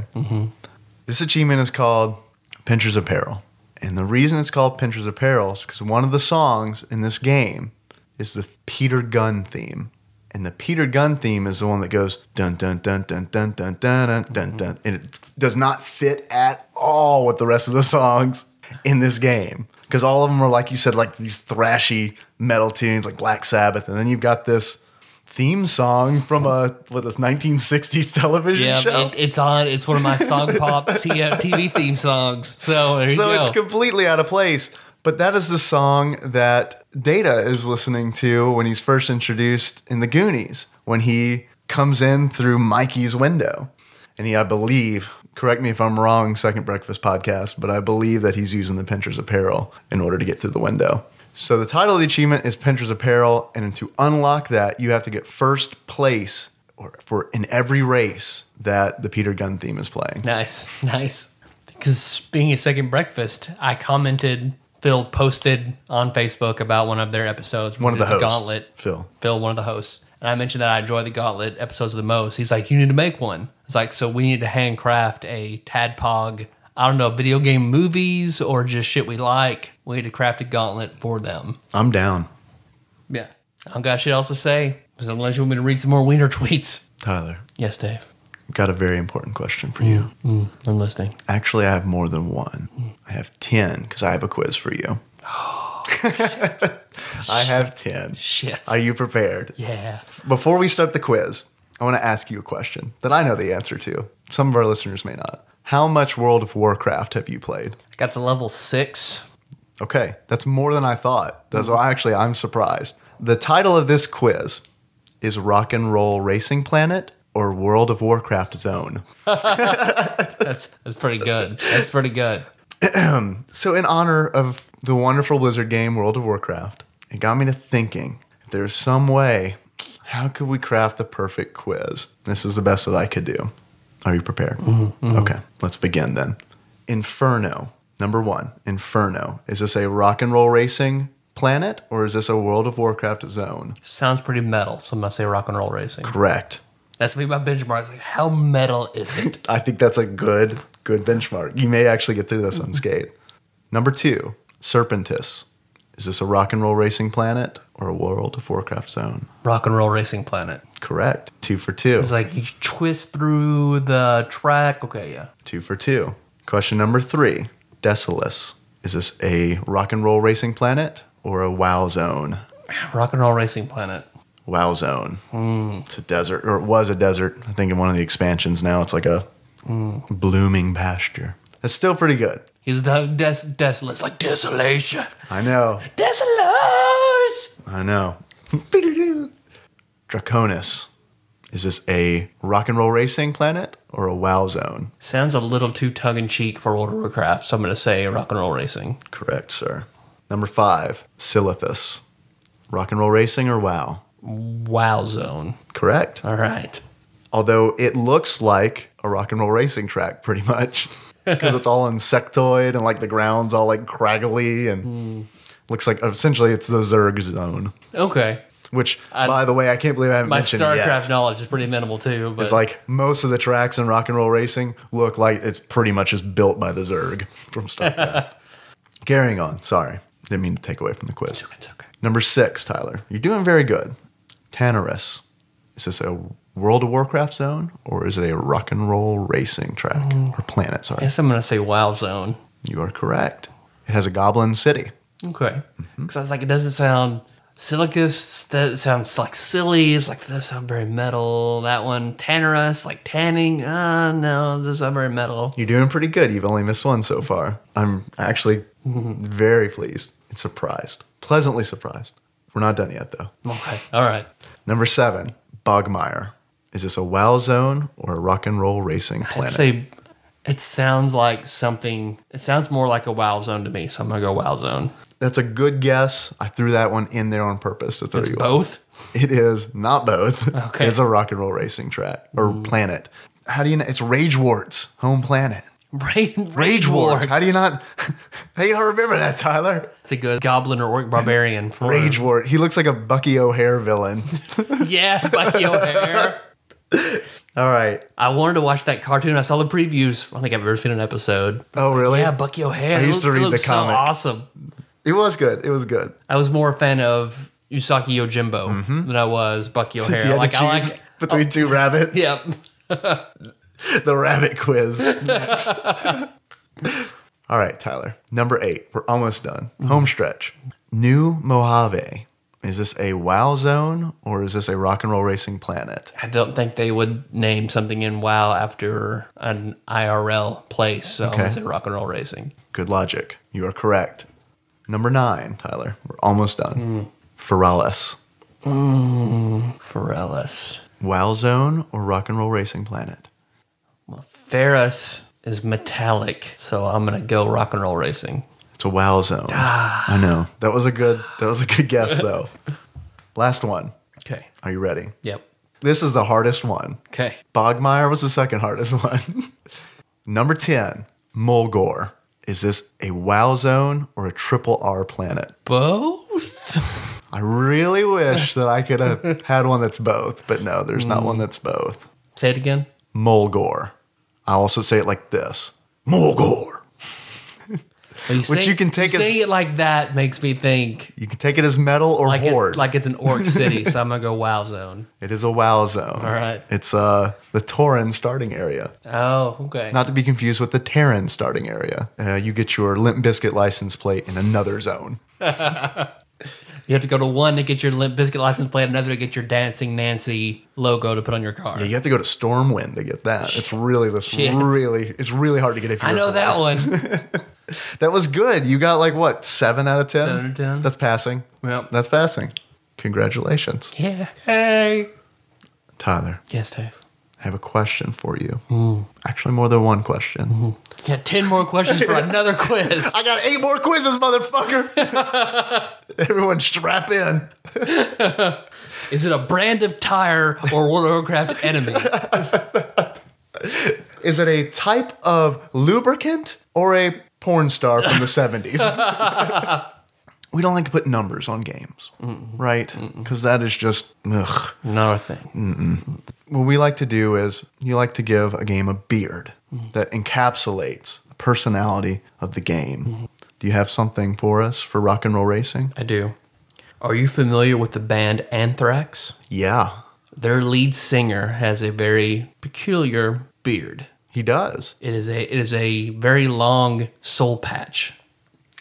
This achievement is called Pincher's Apparel. And the reason it's called Pincher's Apparel is because one of the songs in this game is the Peter Gunn theme. And the Peter Gunn theme is the one that goes dun dun dun dun dun dun dun dun dun dun. And it does not fit at all with the rest of the songs in this game. Because all of them are, like you said, like these thrashy metal tunes like Black Sabbath. And then you've got this theme song from this 1960s television show. It's on. It's one of my song pop TV theme songs. So there you go. So it's completely out of place. But that is the song that Data is listening to when he's first introduced in the Goonies, when he comes in through Mikey's window. And I believe, correct me if I'm wrong, Second Breakfast Podcast, but I believe that he's using the Pincher's Apparel in order to get through the window. So the title of the achievement is Pinterest Apparel, and to unlock that, you have to get first place in every race that the Peter Gunn theme is playing. Nice. Because being a second breakfast, I commented, Phil posted on Facebook about one of their episodes. One of the hosts. Gauntlet. Phil, one of the hosts. And I mentioned that I enjoy the Gauntlet episodes the most. He's like, you need to make one. It's like, so we need to handcraft a Tadpog, I don't know, video game movies or just shit we like. We need to craft a Gauntlet for them. I'm down. Yeah. I don't got shit else to say. Unless you want me to read some more wiener tweets. Tyler, Yes, Dave. I've got a very important question for you. I'm listening. Actually, I have more than one. I have 10 because I have a quiz for you. I have 10. Shit. Are you prepared? Yeah. Before we start the quiz, I want to ask you a question that I know the answer to. Some of our listeners may not. How much World of Warcraft have you played? I got to level 6. Okay, that's more than I thought. I'm surprised. The title of this quiz is Rock and Roll Racing Planet or World of Warcraft Zone. That's pretty good. That's pretty good. So in honor of the wonderful Blizzard game World of Warcraft, it got me to thinking, if there's some way, how could we craft the perfect quiz? This is the best that I could do. Are you prepared? Okay, let's begin then. Inferno. Number 1, Inferno. Is this a rock and roll racing planet or is this a World of Warcraft zone? Sounds pretty metal, so I must say rock and roll racing. Correct. That's me, my benchmark. It's like, how metal is it? I think that's a good benchmark. You may actually get through this unscathed. Number 2, Serpentis. Is this a rock and roll racing planet or a World of Warcraft zone? Rock and roll racing planet. Correct. 2 for 2. It's like you twist through the track. Okay, yeah. 2 for 2. Question number 3, Desolus. Is this a rock and roll racing planet or a WoW zone? Rock and roll racing planet. WoW zone. It's a desert, or it was a desert. I think in one of the expansions now it's like a blooming pasture. It's still pretty good. He's desolate, like desolation. I know. Desolate. I know. Draconis. Is this a rock and roll racing planet or a WoW zone? Sounds a little too tongue-in-cheek for World of Warcraft, so I'm going to say rock and roll racing. Correct, sir. Number 5, Silithus. Rock and roll racing or WoW? WoW zone. Correct. All right. Although it looks like a rock and roll racing track pretty much because it's all insectoid and like the ground's all like craggly and looks like essentially it's the Zerg zone. Okay. Which, by the way, I can't believe I haven't My mentioned StarCraft yet. knowledge is pretty minimal too. But It's like most of the tracks in rock and roll racing look like it's pretty much just built by the Zerg from StarCraft. Carrying on. Sorry. Didn't mean to take away from the quiz. it's okay. Number 6, Tyler. You're doing very good. Tanarus. Is this a World of Warcraft zone or is it a rock and roll racing track or planet? I Sorry. guess I'm going to say WoW zone. You are correct. It has a goblin city. Okay. Because I was like, it doesn't sound... Silicus, that sounds like silly. It's like, that doesn't sound very metal. That one, Tanarus, like tanning. No, this doesn't sound very metal. You're doing pretty good. You've only missed one so far. I'm actually very pleased and surprised. Pleasantly surprised. We're not done yet, though. Okay. All right. Number 7, Bogmire. Is this a WoW zone or a rock and roll racing I'd planet? say it sounds like something... It sounds more like a WoW zone to me, so I'm going to go WoW zone. That's a good guess. I threw that one in there on purpose to throw It's you off. both? It is not both. Okay. It's a rock and roll racing track or planet. How do you know? It's Ragewart's home planet. Ragewort. How do you not? How you don't remember that, Tyler? It's a good goblin or orc barbarian. For Ragewort. He looks like a Bucky O'Hare villain. Yeah, Bucky O'Hare. All right. I wanted to watch that cartoon. I saw the previews. I don't think I've ever seen an episode. Oh, really? Yeah, Bucky O'Hare. I used to read the comic. So awesome. It was good. It was good. I was more a fan of Usagi Yojimbo than I was Bucky If you O'Hare. had to choose between two rabbits. Yep. The rabbit quiz next. All right, Tyler. Number 8. We're almost done. Home stretch. New Mojave. Is this a WoW zone or is this a rock and roll racing planet? I don't think they would name something in WoW after an IRL place, so I'm Okay. going to say rock and roll racing. Good logic. You are correct. Number 9, Tyler. We're almost done. Ferralis. Ferralis. WoW zone or rock and roll racing planet? Ferris is metallic, so I'm going to go rock and roll racing. It's a WoW zone. I know. That was a good guess though. Last one. Okay. Are you ready? Yep. This is the hardest one. Okay. Bogmire was the second hardest one. Number 10, Mulgore. Is this a WoW zone or a triple R planet? Both? I really wish that I could have had one that's both, but no, there's not one that's both. Say it again. Mulgore. I also say it like this. Mulgore. Which you can take as... Saying it like that makes me think... You can take it as metal or like horde. like it's an orc city, so I'm going to go WoW zone. It is a WoW zone. All right. It's the Tauren starting area. Oh, okay. Not to be confused with the Terran starting area. You get your Limp Bizkit license plate in another zone. You have to go to one to get your Limp Bizkit license plate, another to get your Dancing Nancy logo to put on your car. Yeah, you have to go to Stormwind to get that. It's really hard to get if you I know that one. That was good. You got like what, 7 out of 10? 7 out of 10. That's passing. Yep. That's passing. Congratulations. Yeah. Hey. Tyler, Yes, Dave. I have a question for you. Actually, more than one question. You got 10 more questions for another quiz. I got 8 more quizzes, motherfucker. Everyone strap in. Is it a brand of tire or World of Warcraft enemy? Is it a type of lubricant or a porn star from the 70s? We don't like to put numbers on games, right? Because that is just, ugh. Not a thing. What we like to do is you like to give a game a beard that encapsulates the personality of the game. Do you have something for us for Rock and Roll Racing? I do. Are you familiar with the band Anthrax? Yeah, Their lead singer has a very peculiar beard. he does. It is a very long soul patch.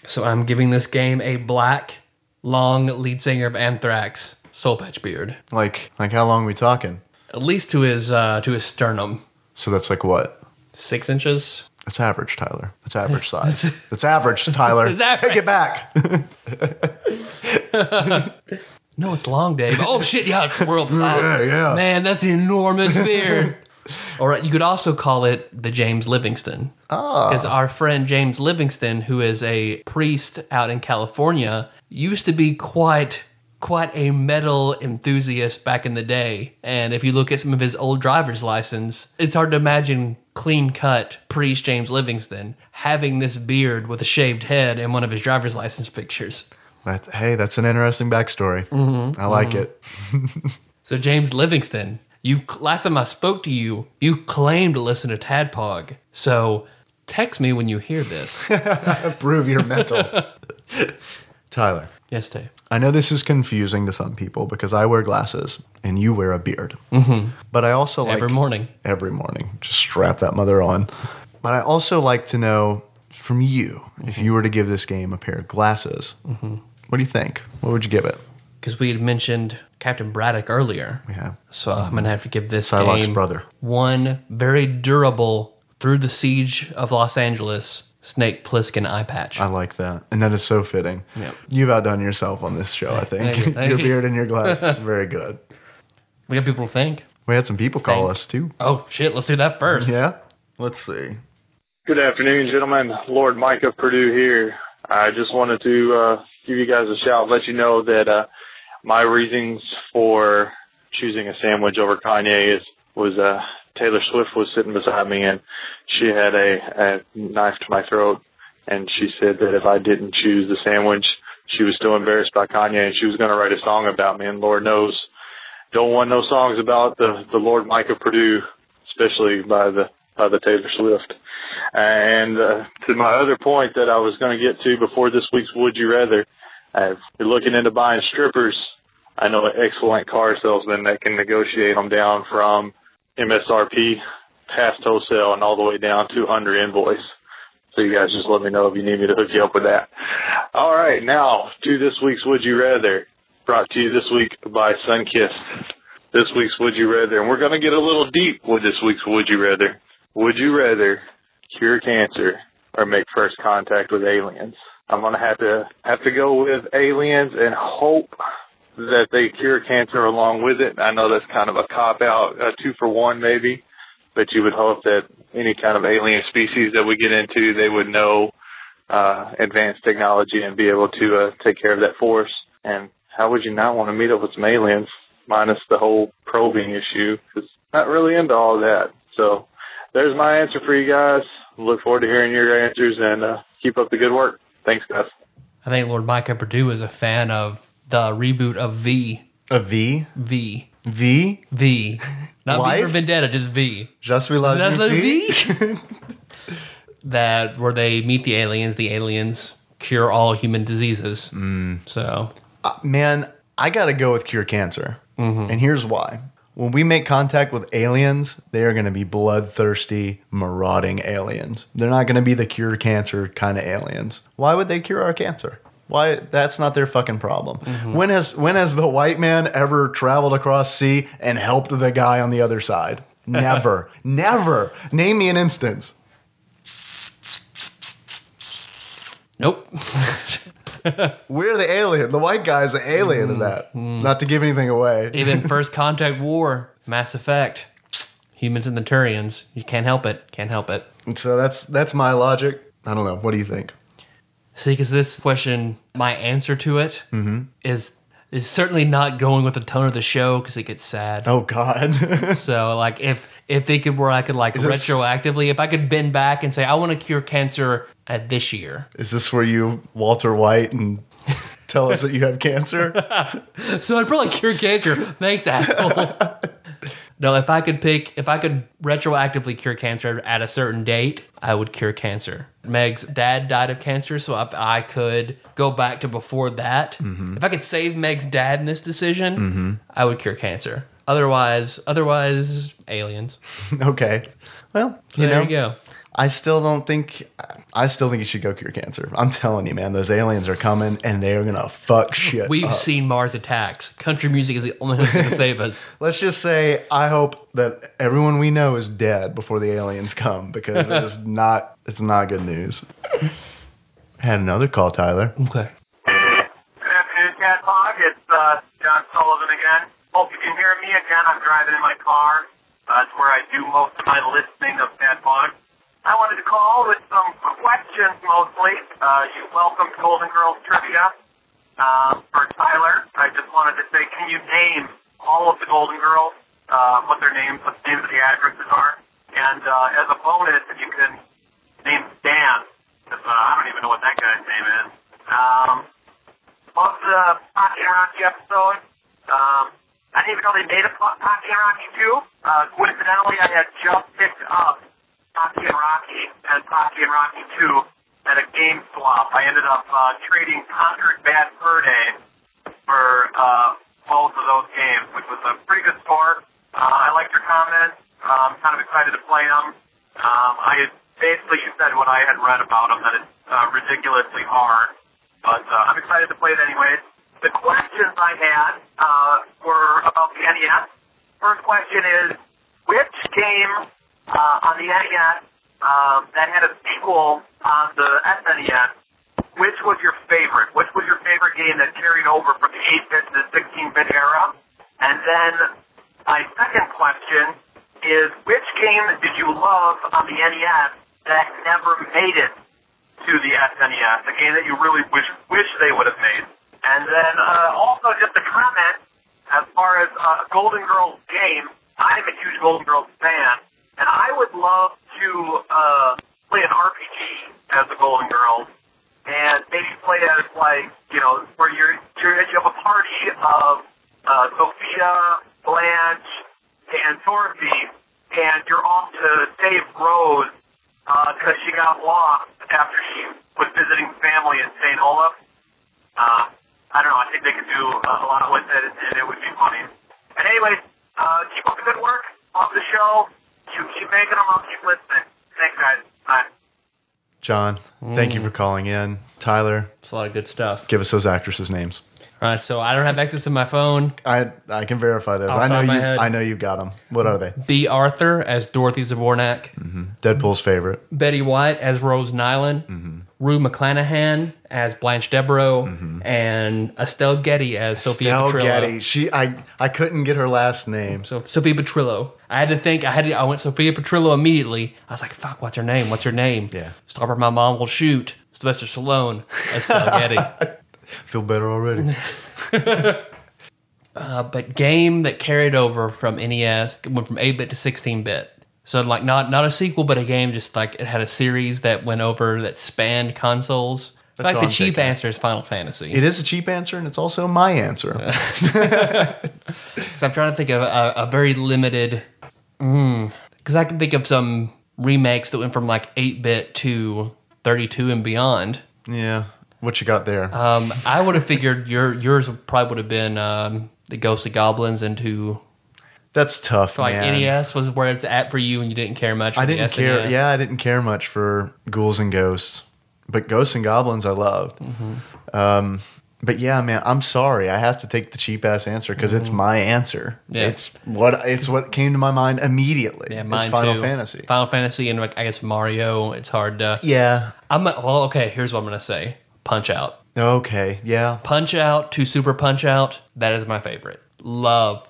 So I'm giving this game a black, long lead singer of Anthrax soul patch beard. Like how long are we talking? At least to his sternum. So that's like what? 6 inches. That's average, Tyler. That's average size. That's average, Tyler. It's average. Take it back. No, it's long, Dave. Oh shit, yeah, it's world. Yeah. Man, that's an enormous beard. Or you could also call it the James Livingston. Because our friend James Livingston, who is a priest out in California, used to be quite a metal enthusiast back in the day. And if you look at some of his old driver's license, it's hard to imagine clean-cut priest James Livingston having this beard with a shaved head in one of his driver's license pictures. That's an interesting backstory. I like it. So James Livingston, last time I spoke to you, you claimed to listen to Tadpog. So text me when you hear this. Prove your mental. Tyler, Yes, Dave. I know this is confusing to some people because I wear glasses and you wear a beard. But I also like... Every morning. Every morning. Just strap that mother on. But I also like to know from you, if you were to give this game a pair of glasses, what do you think? What would you give it? Because we had mentioned Captain Braddock earlier. Yeah. So I'm going to have to give this Psylocke's game brother. one very durable, through the siege of Los Angeles, Snake Plissken eye patch. I like that. And that is so fitting. Yep. You've outdone yourself on this show, I think. Thank Your you. beard and your glasses. Very good. We got people to think. We had some people call Thank- us, too. Oh, shit, let's do that first. Yeah? Let's see. Good afternoon, gentlemen. Lord Mike of Purdue here. I just wanted to give you guys a shout, let you know that my reasons for choosing a sandwich over Kanye was Taylor Swift was sitting beside me, and she had a knife to my throat, and she said that if I didn't choose the sandwich, she was still embarrassed by Kanye, and she was going to write a song about me, and Lord knows, don't want no songs about the Lord Mike of Purdue, especially by the Taylor Swift. And to my other point that I was going to get to before this week's Would You Rather, if you're looking into buying strippers, I know an excellent car salesman that can negotiate them down from MSRP past wholesale and all the way down to under invoice. So you guys just let me know if you need me to hook you up with that. All right, now to this week's Would You Rather, brought to you this week by Sunkist. This week's Would You Rather, and we're going to get a little deep with this week's Would You Rather. Would you rather cure cancer or make first contact with aliens? I'm going to have to go with aliens and hope that they cure cancer along with it. I know that's kind of a cop-out, a 2-for-1 maybe, but you would hope that any kind of alien species that we get into, they would know advanced technology and be able to take care of that for us. And how would you not want to meet up with some aliens, minus the whole probing issue? Because not really into all of that. So there's my answer for you guys. Look forward to hearing your answers, and keep up the good work. Thanks, guys. I think Lord Micah Purdue is a fan of the reboot of V. A V? V. V? V. Not Life? V for Vendetta, just V. Je suis la That's the V? V? That where they meet the aliens cure all human diseases. So, Man, I got to go with cure cancer. And here's why. When we make contact with aliens, they are going to be bloodthirsty, marauding aliens. They're not going to be the cure cancer kind of aliens. Why would they cure our cancer? Why? That's not their fucking problem. When has the white man ever traveled across sea and helped the guy on the other side? Never. Never. Name me an instance. nope. We're the alien. The white guy's the alien in that. Not to give anything away. Even First Contact War, Mass Effect, humans and the Turians. You can't help it. Can't help it. So that's my logic. I don't know. What do you think? See, because this question, my answer to it is certainly not going with the tone of the show because it gets sad. Oh God. So, like, if they could, where I could, like, Is this- retroactively, if I could bend back and say, I want to cure cancer at this year. Is this where you Walter White and tell us that you have cancer? So I'd probably cure cancer. Thanks, asshole. No, if I could retroactively cure cancer at a certain date, I would cure cancer. Meg's dad died of cancer, so if I could go back to before that, if I could save Meg's dad in this decision, I would cure cancer. Otherwise, aliens. Okay. Well, So there you go. I still think you should go cure cancer. I'm telling you, man, those aliens are coming and they're gonna fuck shit We've up. seen Mars Attacks. Country music is the only thing that's going to save us. Let's just say I hope that everyone we know is dead before the aliens come, because it's not good news. Had another call, Tyler. Okay. Good afternoon, Cat Pog. It's John Sullivan again. Hope you can hear me again. I'm driving in my car. That's where I do most of my listening of Cat Pog. I wanted to call with some questions mostly. You welcome Golden Girls trivia for Tyler. I just wanted to say, can you name all of the Golden Girls, what the names of the actresses are? And as a bonus, if you can name Stan, because I don't even know what that guy's name is. Of the Pocky and Rocky episode, I didn't even know they made a Pocky and Rocky 2. Coincidentally, I had just picked up Pocky and Rocky 2 at a game swap. I ended up trading Conquered Bad Fur Day for both of those games, which was a pretty good score. I liked your comments. I'm kind of excited to play them. Basically, you said what I had read about them, that it's ridiculously hard. But I'm excited to play it anyways. The questions I had were about the NES. First question is, which game on the NES that had a sequel on the SNES, which was your favorite? Which was your favorite game that carried over from the 8-bit to the 16-bit era? And then my second question is, which game did you love on the NES that never made it to the SNES? A game that you really wish they would have made. And then also just a comment as far as Golden Girls game. I'm a huge Golden Girls fan. And I would love to play an RPG as the Golden Girls, and maybe play as where you have a party of Sophia, Blanche, and Dorothy, and you're off to save Rose because she got lost after she was visiting family in St. Olaf. I don't know. I think they could do a lot with it, and it would be funny. And anyways, keep up the good work. Love the show. You keep making them, I'll keep listening. Thanks, guys. Bye. John, thank you for calling in. Tyler, It's a lot of good stuff. give us those actresses' names. All right, so I don't have access to my phone. I can verify those. Off the top of my head. I know you've got them. What are they? B. Arthur as Dorothy Zbornak. Deadpool's favorite. Betty White as Rose Nyland. Rue McClanahan as Blanche Devereaux. And Estelle Getty as Sophia Estelle Petrillo. Getty. I couldn't get her last name. So Sophia Petrillo. I went Sophia Petrillo immediately. I was like, fuck, what's her name? Yeah. Stop or my mom will shoot. Sylvester Stallone as Getty. Feel better already. But game that carried over from NES, went from 8-bit to 16-bit. So like not a sequel, but a game just like it had a series that went over that spanned consoles. That's Like what the I'm cheap thinking. answer is Final Fantasy. It is a cheap answer, and it's also my answer. So I'm trying to think of a very limited, because I can think of some remakes that went from like 8-bit to 32 and beyond. Yeah. What you got there? I would have figured yours probably would have been the Ghosts of Goblins into That's tough, like man. NES was where it's at for you, and you didn't care much. For I didn't the care. SNES. Yeah, I didn't care much for Ghouls and Ghosts, but Ghosts and Goblins I loved. But yeah, man, I'm sorry. I have to take the cheap ass answer because it's my answer. Yeah. It's what came to my mind immediately. Yeah, It's mine Final too. Fantasy. Final Fantasy, and like, I guess Mario. It's hard to. Yeah. Well, okay. Here's what I'm gonna say. Punch Out. Okay. Yeah. Punch Out to Super Punch Out. That is my favorite. Love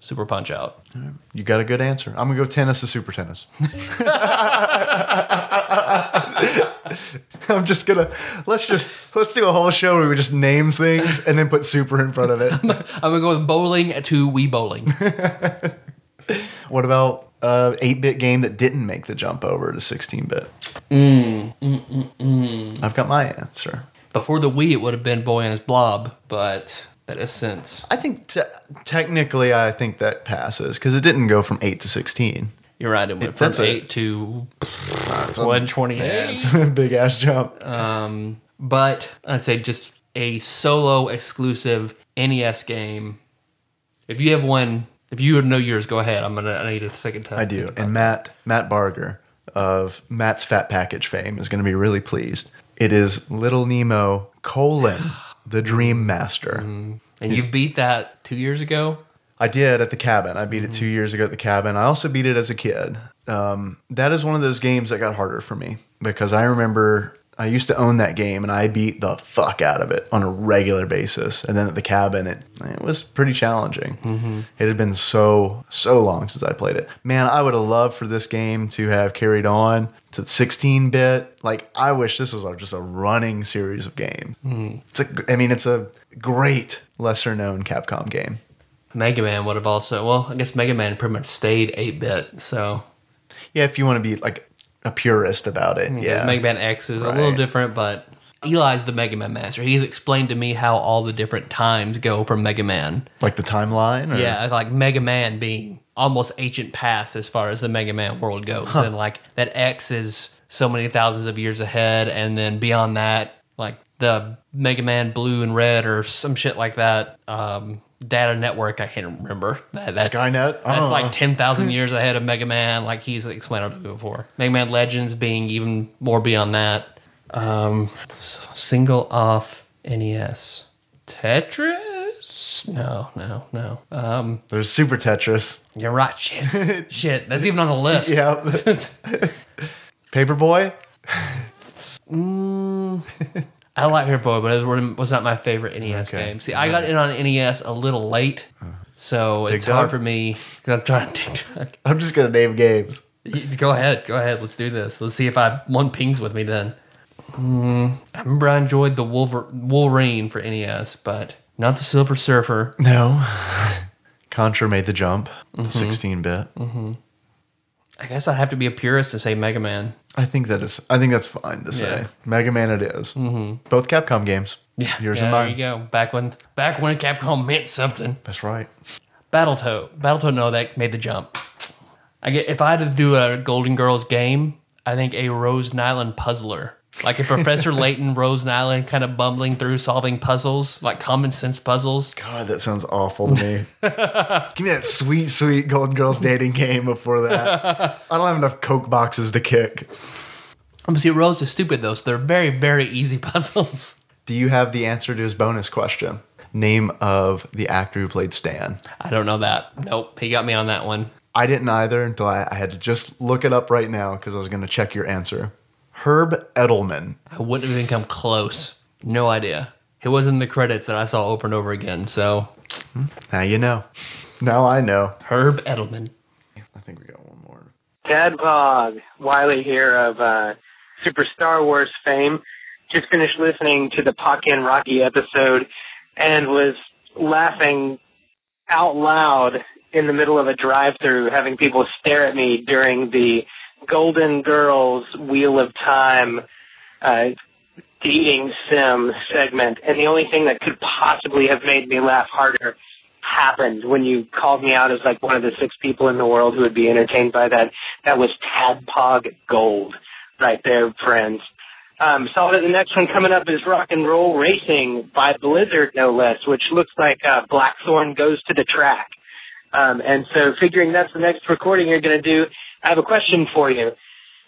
Super Punch Out. You got a good answer. I'm gonna go tennis to super tennis. I'm just gonna let's do a whole show where we just names things and then put super in front of it. I'm gonna go with bowling to Wii Bowling. What about 8-bit game that didn't make the jump over to 16-bit? I've got my answer. Before the Wii, it would have been Boy and His Blob, but that is since. I think technically, I think that passes because it didn't go from 8 to 16. You're right. It went That's from a- 8 to 128. It's a big ass jump. But I'd say just a solo exclusive NES game. If you have one, if you know yours, go ahead. I need a second time. I do. And Matt Barger of Matt's Fat Package fame is going to be really pleased. It is Little Nemo : The Dream Master. And you beat that 2 years ago? I did at the cabin. I beat it 2 years ago at the cabin. I also beat it as a kid. That is one of those games that got harder for me because I remember I used to own that game and I beat the fuck out of it on a regular basis. And then at the cabin, it was pretty challenging. It had been so long since I played it. Man, I would have loved for this game to have carried on to 16-bit. Like, I wish this was just a running series of games. It's a great lesser-known Capcom game. Mega Man would have also. Well, I guess Mega Man pretty much stayed 8-bit, so. Yeah, if you want to be like a purist about it, yeah. Mega Man X is a little Right. different, but Eli's the Mega Man master. He's explained to me how all the different times go from Mega Man. Like the timeline? Or? Yeah, like Mega Man being almost ancient past as far as the Mega Man world goes. And like that X is so many thousands of years ahead, and then beyond that, like the Mega Man Blue and Red or some shit like that. Data Network, I can't remember. That's Skynet? That's like 10,000 years ahead of Mega Man, like he's explained it before. Mega Man Legends being even more beyond that. Single off NES. Tetris? No. There's Super Tetris. You're right. Shit. That's even on the list. Yeah. Paperboy? I like Paperboy, but it was not my favorite NES Okay. game. See, I got in on NES a little late, so it's Dig hard Dug? for me because I'm trying to dig dug. I'm just going to name games. Go ahead. Let's do this. Let's see if one pings with me then. I remember I enjoyed the Wolverine for NES, but not the Silver Surfer. No. Contra made the jump to 16-bit. I guess I have to be a purist and say Mega Man. I think that's fine to say. Yeah. Mega Man it is. Both Capcom games. Yeah, Yours yeah, and there mine. you go. Back when Capcom meant something. That's right. Battletoad, no, that made the jump. If I had to do a Golden Girls game, I think a Rose Nyland puzzler. Like a Professor Layton, Rose Nyland kind of bumbling through solving puzzles, like common sense puzzles. God, that sounds awful to me. Give me that sweet, sweet Golden Girls dating game before that. I don't have enough Coke boxes to kick. See, Rose is stupid though, so they're very, very easy puzzles. Do you have the answer to his bonus question? Name of the actor who played Stan. I don't know that. Nope, he got me on that one. I didn't either until I had to just look it up right now because I was going to check your answer. Herb Edelman. I wouldn't have even come close. No idea. It was in the credits that I saw over and over again, so. Now you know. Now I know. Herb Edelman. I think we got one more. Tadpog, Wiley here of Super Star Wars fame. Just finished listening to the Pocky and Rocky episode and was laughing out loud in the middle of a drive-thru, having people stare at me during the Golden Girls Wheel of Time dating sim segment. And the only thing that could possibly have made me laugh harder happened when you called me out as like one of the 6 people in the world who would be entertained by that. That was Tadpog Gold right there, friends. Saw that the next one coming up is Rock and Roll Racing by Blizzard, no less, which looks like Blackthorn Goes to the Track. And so figuring that's the next recording you're going to do, I have a question for you.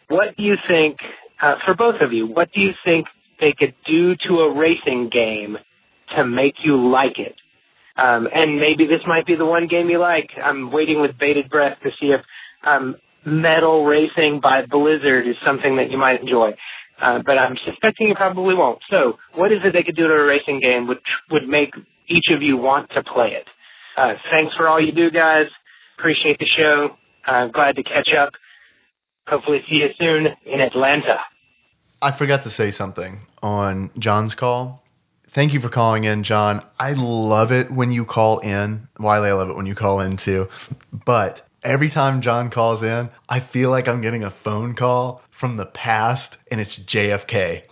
What do you think, for both of you, what do you think they could do to a racing game to make you like it? And maybe this might be the one game you like. I'm waiting with bated breath to see if Metal Racing by Blizzard is something that you might enjoy. But I'm suspecting you probably won't. So what is it they could do to a racing game which would make each of you want to play it? Thanks for all you do, guys. Appreciate the show. Glad to catch up. Hopefully see you soon in Atlanta. I forgot to say something on John's call. Thank you for calling in, John. I love it when you call in. Wiley, I love it when you call in too. But every time John calls in, I feel like I'm getting a phone call from the past, and it's JFK.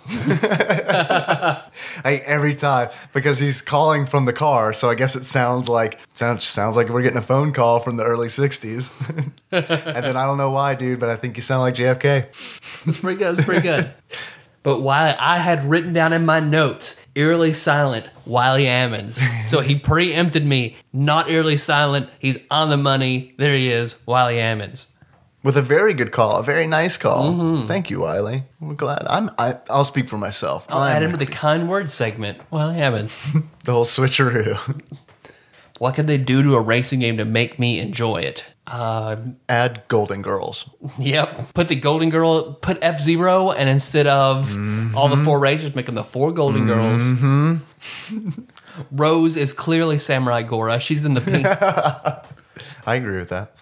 Every time, because he's calling from the car, so I guess it sounds like we're getting a phone call from the early 60s. And then I don't know why, dude, but I think you sound like JFK. It's pretty good. It's pretty good. But Wiley, I had written down in my notes, eerily silent, Wiley Ammons. So he preempted me, not eerily silent. He's on the money. There he is, Wiley Ammons. With a very good call, a very nice call. Mm-hmm. Thank you, Wiley. We're glad. I'll speak for myself. I'll add him to the kind word segment. Wiley Ammons. The whole switcheroo. What can they do to a racing game to make me enjoy it? Add Golden Girls. Yep. Put the Golden Girl, put F-Zero, and instead of all the 4 racers, make them the 4 Golden Girls. Rose is clearly Samurai Gora. She's in the pink. I agree with that.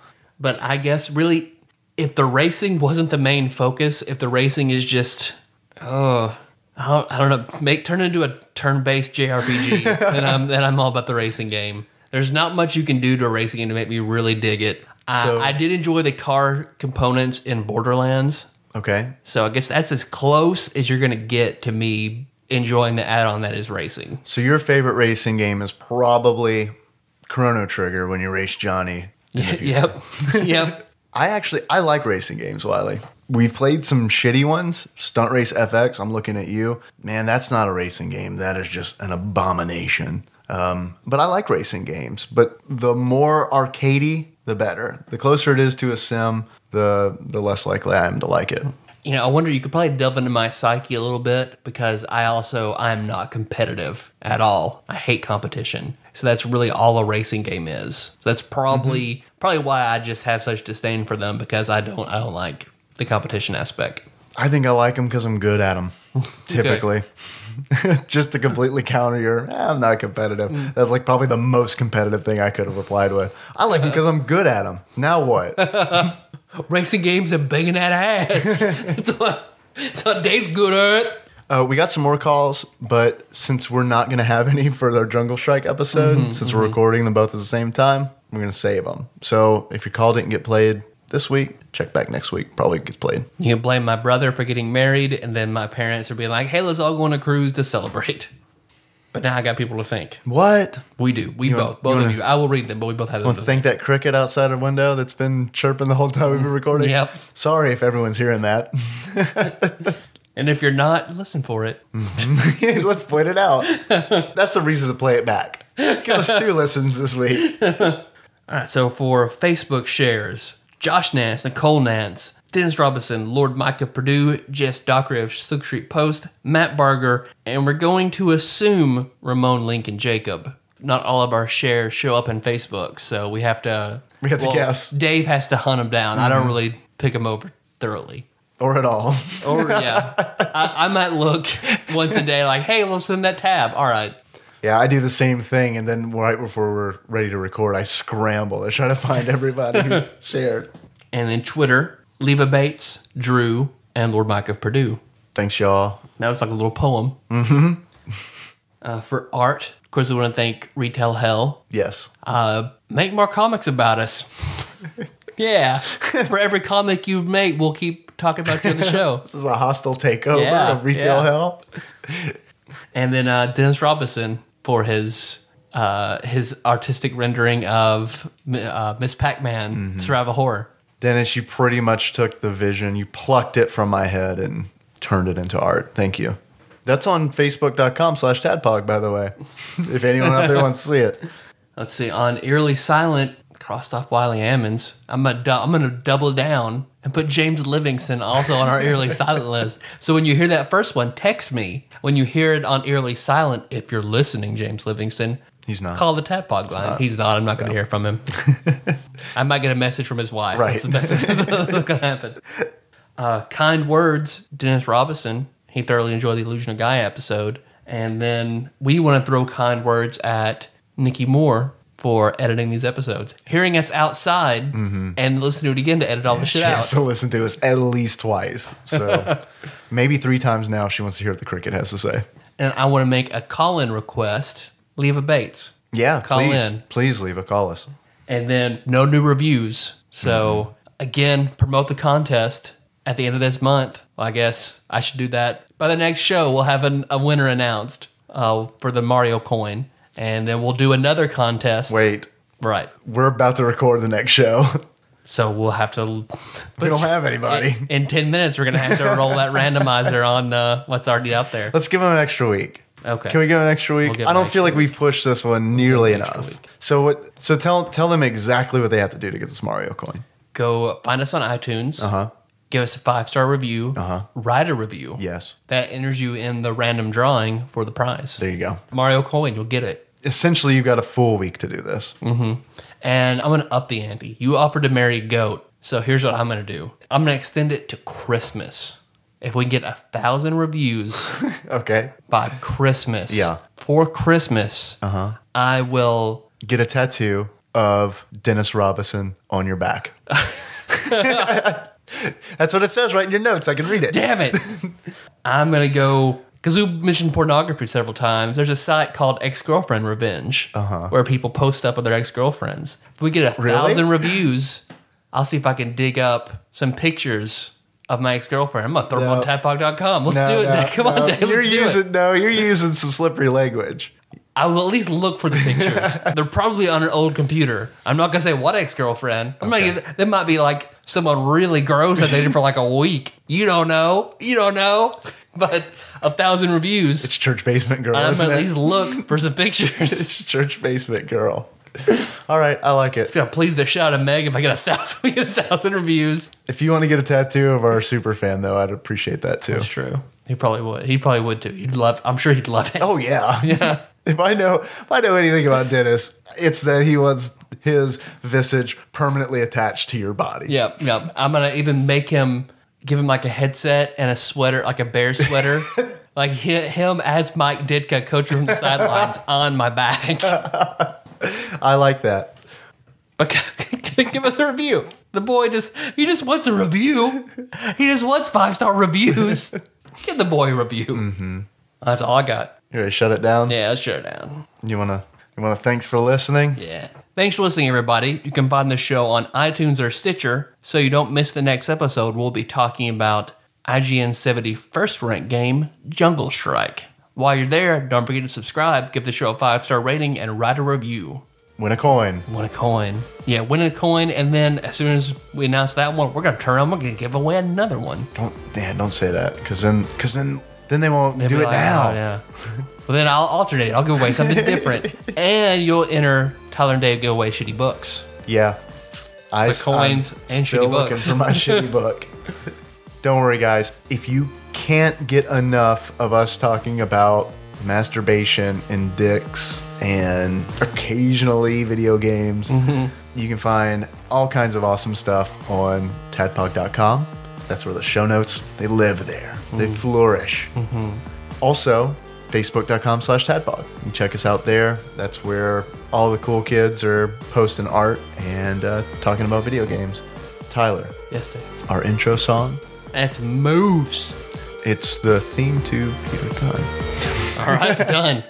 But I guess really, if the racing wasn't the main focus, if the racing is just, I don't know, turn it into a turn-based JRPG, then I'm all about the racing game. There's not much you can do to a racing game to make me really dig it. I did enjoy the car components in Borderlands. Okay. So I guess that's as close as you're going to get to me enjoying the add-on that is racing. So your favorite racing game is probably Chrono Trigger when you race Johnny. Yep. I like racing games, Wiley. We've played some shitty ones. Stunt Race FX, I'm looking at you. Man, that's not a racing game. That is just an abomination. But I like racing games. But the more arcadey, the better. The closer it is to a sim, the less likely I am to like it. You know, I wonder, you could probably delve into my psyche a little bit, because I'm not competitive at all. I hate competition. So that's really all a racing game is. So that's probably why I just have such disdain for them, because I don't like the competition aspect. I think I like them because I'm good at them, typically. Just to completely counter your, I'm not competitive. That's like probably the most competitive thing I could have replied with. I like them because I'm good at them. Now what? Racing games and banging that ass. That's what Dave's good at. We got some more calls, but since we're not going to have any for our Jungle Strike episode, since we're recording them both at the same time, we're going to save them. So if your call didn't get played this week, check back next week. Probably gets played. You can blame my brother for getting married, and then my parents are being like, hey, let's all go on a cruise to celebrate. But now I got people to think. What? We do. Both of you. I will read them, but we both have them. Want to thank that cricket outside the window that's been chirping the whole time we've been recording? Yep. Sorry if everyone's hearing that. And if you're not, listen for it. Let's point it out. That's a reason to play it back. Give us 2 listens this week. All right, so for Facebook shares, Josh Nance, Nicole Nance, Dennis Robinson, Lord Mike of Purdue, Jess Docker of Silk Street Post, Matt Barger, and we're going to assume Ramon Lincoln Jacob. Not all of our shares show up in Facebook, so we have to guess. Dave has to hunt them down. I don't really pick them over thoroughly. Or at all. Or, yeah. I might look once a day like, hey, let's send that tab. All right. Yeah, I do the same thing, and then right before we're ready to record, I scramble to try to find everybody who's shared. And then Twitter, Leva Bates, Drew, and Lord Mike of Purdue. Thanks, y'all. That was like a little poem. Mm-hmm. For art, of course, we want to thank Retail Hell. Yes. Make more comics about us. Yeah. For every comic you make, we'll keep talking about you on the show. This is a hostile takeover Yeah, of Retail yeah. Hell. And then Dennis Robinson for his artistic rendering of Miss Pac-Man, Survival Horror. Dennis, you pretty much took the vision, you plucked it from my head and turned it into art. Thank you. That's on Facebook.com/Tadpog, by the way, if anyone out there wants to see it. Let's see, on Eerily Silent, crossed off Wiley Ammons. I'm gonna double down and put James Livingston also on our Eerily Silent list. So when you hear that first one, text me. When you hear it on Eerily Silent, if you're listening, James Livingston, He's not. call the Tadpog line. He's not. I'm not going to hear from him. I might get a message from his wife. Right. That's the best that's going to happen. Kind Words, Dennis Robinson. He thoroughly enjoyed the Illusion of Gaia episode. And then we want to throw kind words at Nikki Moore for editing these episodes. Hearing us outside and listening to it again to edit all the shit She out. has to listen to us at least twice. So maybe 3 times now she wants to hear what the cricket has to say. And I want to make a call-in request. Leva Bates. Yeah, Call please. in. Please leave a call us. And then no new reviews. So again, promote the contest at the end of this month. Well, I guess I should do that. By the next show, we'll have a winner announced for the Mario coin. And then we'll do another contest. Wait, Right. we're about to record the next show. So we'll have to... We don't have anybody. In 10 minutes, we're going to have to roll that randomizer on what's already out there. Let's give them an extra week. Okay. Can we give an extra week? We'll give I an don't extra feel like week. we've pushed this one nearly an extra enough. week. So tell them exactly what they have to do to get this Mario coin. Go find us on iTunes. Uh-huh. Give us a 5-star review. Uh-huh. Write a review. Yes. That enters you in the random drawing for the prize. There you go. Mario coin, you'll get it. Essentially, you've got a full week to do this. And I'm going to up the ante. You offered to marry a goat. So here's what I'm going to do. I'm going to extend it to Christmas. If we get 1,000 reviews Okay. by Christmas. Yeah. For Christmas, I will... Get a tattoo of Dennis Robinson on your back. That's what it says right in your notes. I can read it. Damn it. I'm going to go... Because we mentioned pornography several times. There's a site called Ex-Girlfriend Revenge where people post stuff with their ex-girlfriends. If we get 1,000 reviews, I'll see if I can dig up some pictures of my ex-girlfriend. I'm going to throw them on tadpog.com. Let's do it. Come on, Dave. You're Let's do it. you're using some slippery language. I will at least look for the pictures. They're probably on an old computer. I'm not going to say what ex-girlfriend. They might be like someone really gross I dated for like a week. You don't know. But 1,000 reviews. It's Church Basement Girl, I'm isn't going to it? at least look for some pictures. It's Church Basement Girl. All right, I like it. It's gonna please the shot of Meg if I get 1,000. We get 1,000 reviews. If you want to get a tattoo of our super fan, though, I'd appreciate that too. That's true. He probably would. He probably would too. I'm sure he'd love it. Oh yeah, Yeah. If I know anything about Dennis, it's that he wants his visage permanently attached to your body. Yep. I'm gonna even give him like a headset and a sweater, like a bear sweater. Like him as Mike Ditka coaching from the sidelines on my back. I like that. But give us a review. The boy just wants a review. He just wants 5-star reviews. Give the boy a review. That's all I got. You ready to shut it down? Yeah, let's shut it down. You wanna thanks for listening? Yeah. Thanks for listening, everybody. You can find the show on iTunes or Stitcher, so you don't miss the next episode. We'll be talking about IGN 71st ranked game, Jungle Strike. While you're there, don't forget to subscribe, give the show a 5-star rating, and write a review. Win a coin. Win a coin. Yeah, win a coin, and then as soon as we announce that one, we're going to turn around, we're going to give away another one. Don't say that, because then they won't They'll do be it like, now. "Oh, yeah. Well, then I'll alternate. I'll give away something different. And you'll enter Tyler and Dave give away shitty books. Yeah. The coins I'm and still shitty looking books. for my shitty book. Don't worry, guys. If you can't get enough of us talking about masturbation and dicks and occasionally video games, you can find all kinds of awesome stuff on tadpog.com. That's where the show notes, they live there. They flourish. Also, facebook.com/tadpog. You can check us out there. That's where all the cool kids are posting art and talking about video games. Tyler, Yes, Dave. our intro song. That's Moves. It's the theme to Peter Gunn. All right, done.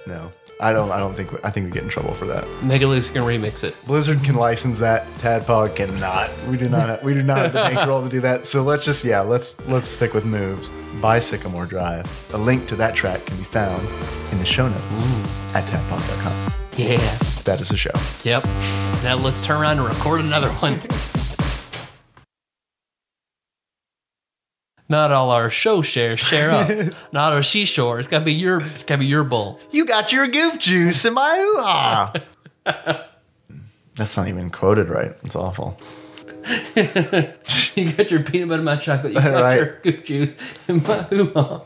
No, I don't think. I think we get in trouble for that. Megalux can remix it. Blizzard can license that. Tadpog cannot. We do not. We do not have the bankroll to do that. So let's stick with moves by Sycamore Drive. A link to that track can be found in the show notes at tadpog.com. Yeah. That is a show. Yep. Now let's turn around and record another one. Not all our show shares share up. Not our seashore. It's gotta be your bowl. You got your goof juice in my hoo-ha. That's not even quoted right. It's awful. You got your peanut butter, my chocolate. You got Right. your goop juice in my hoo-ha.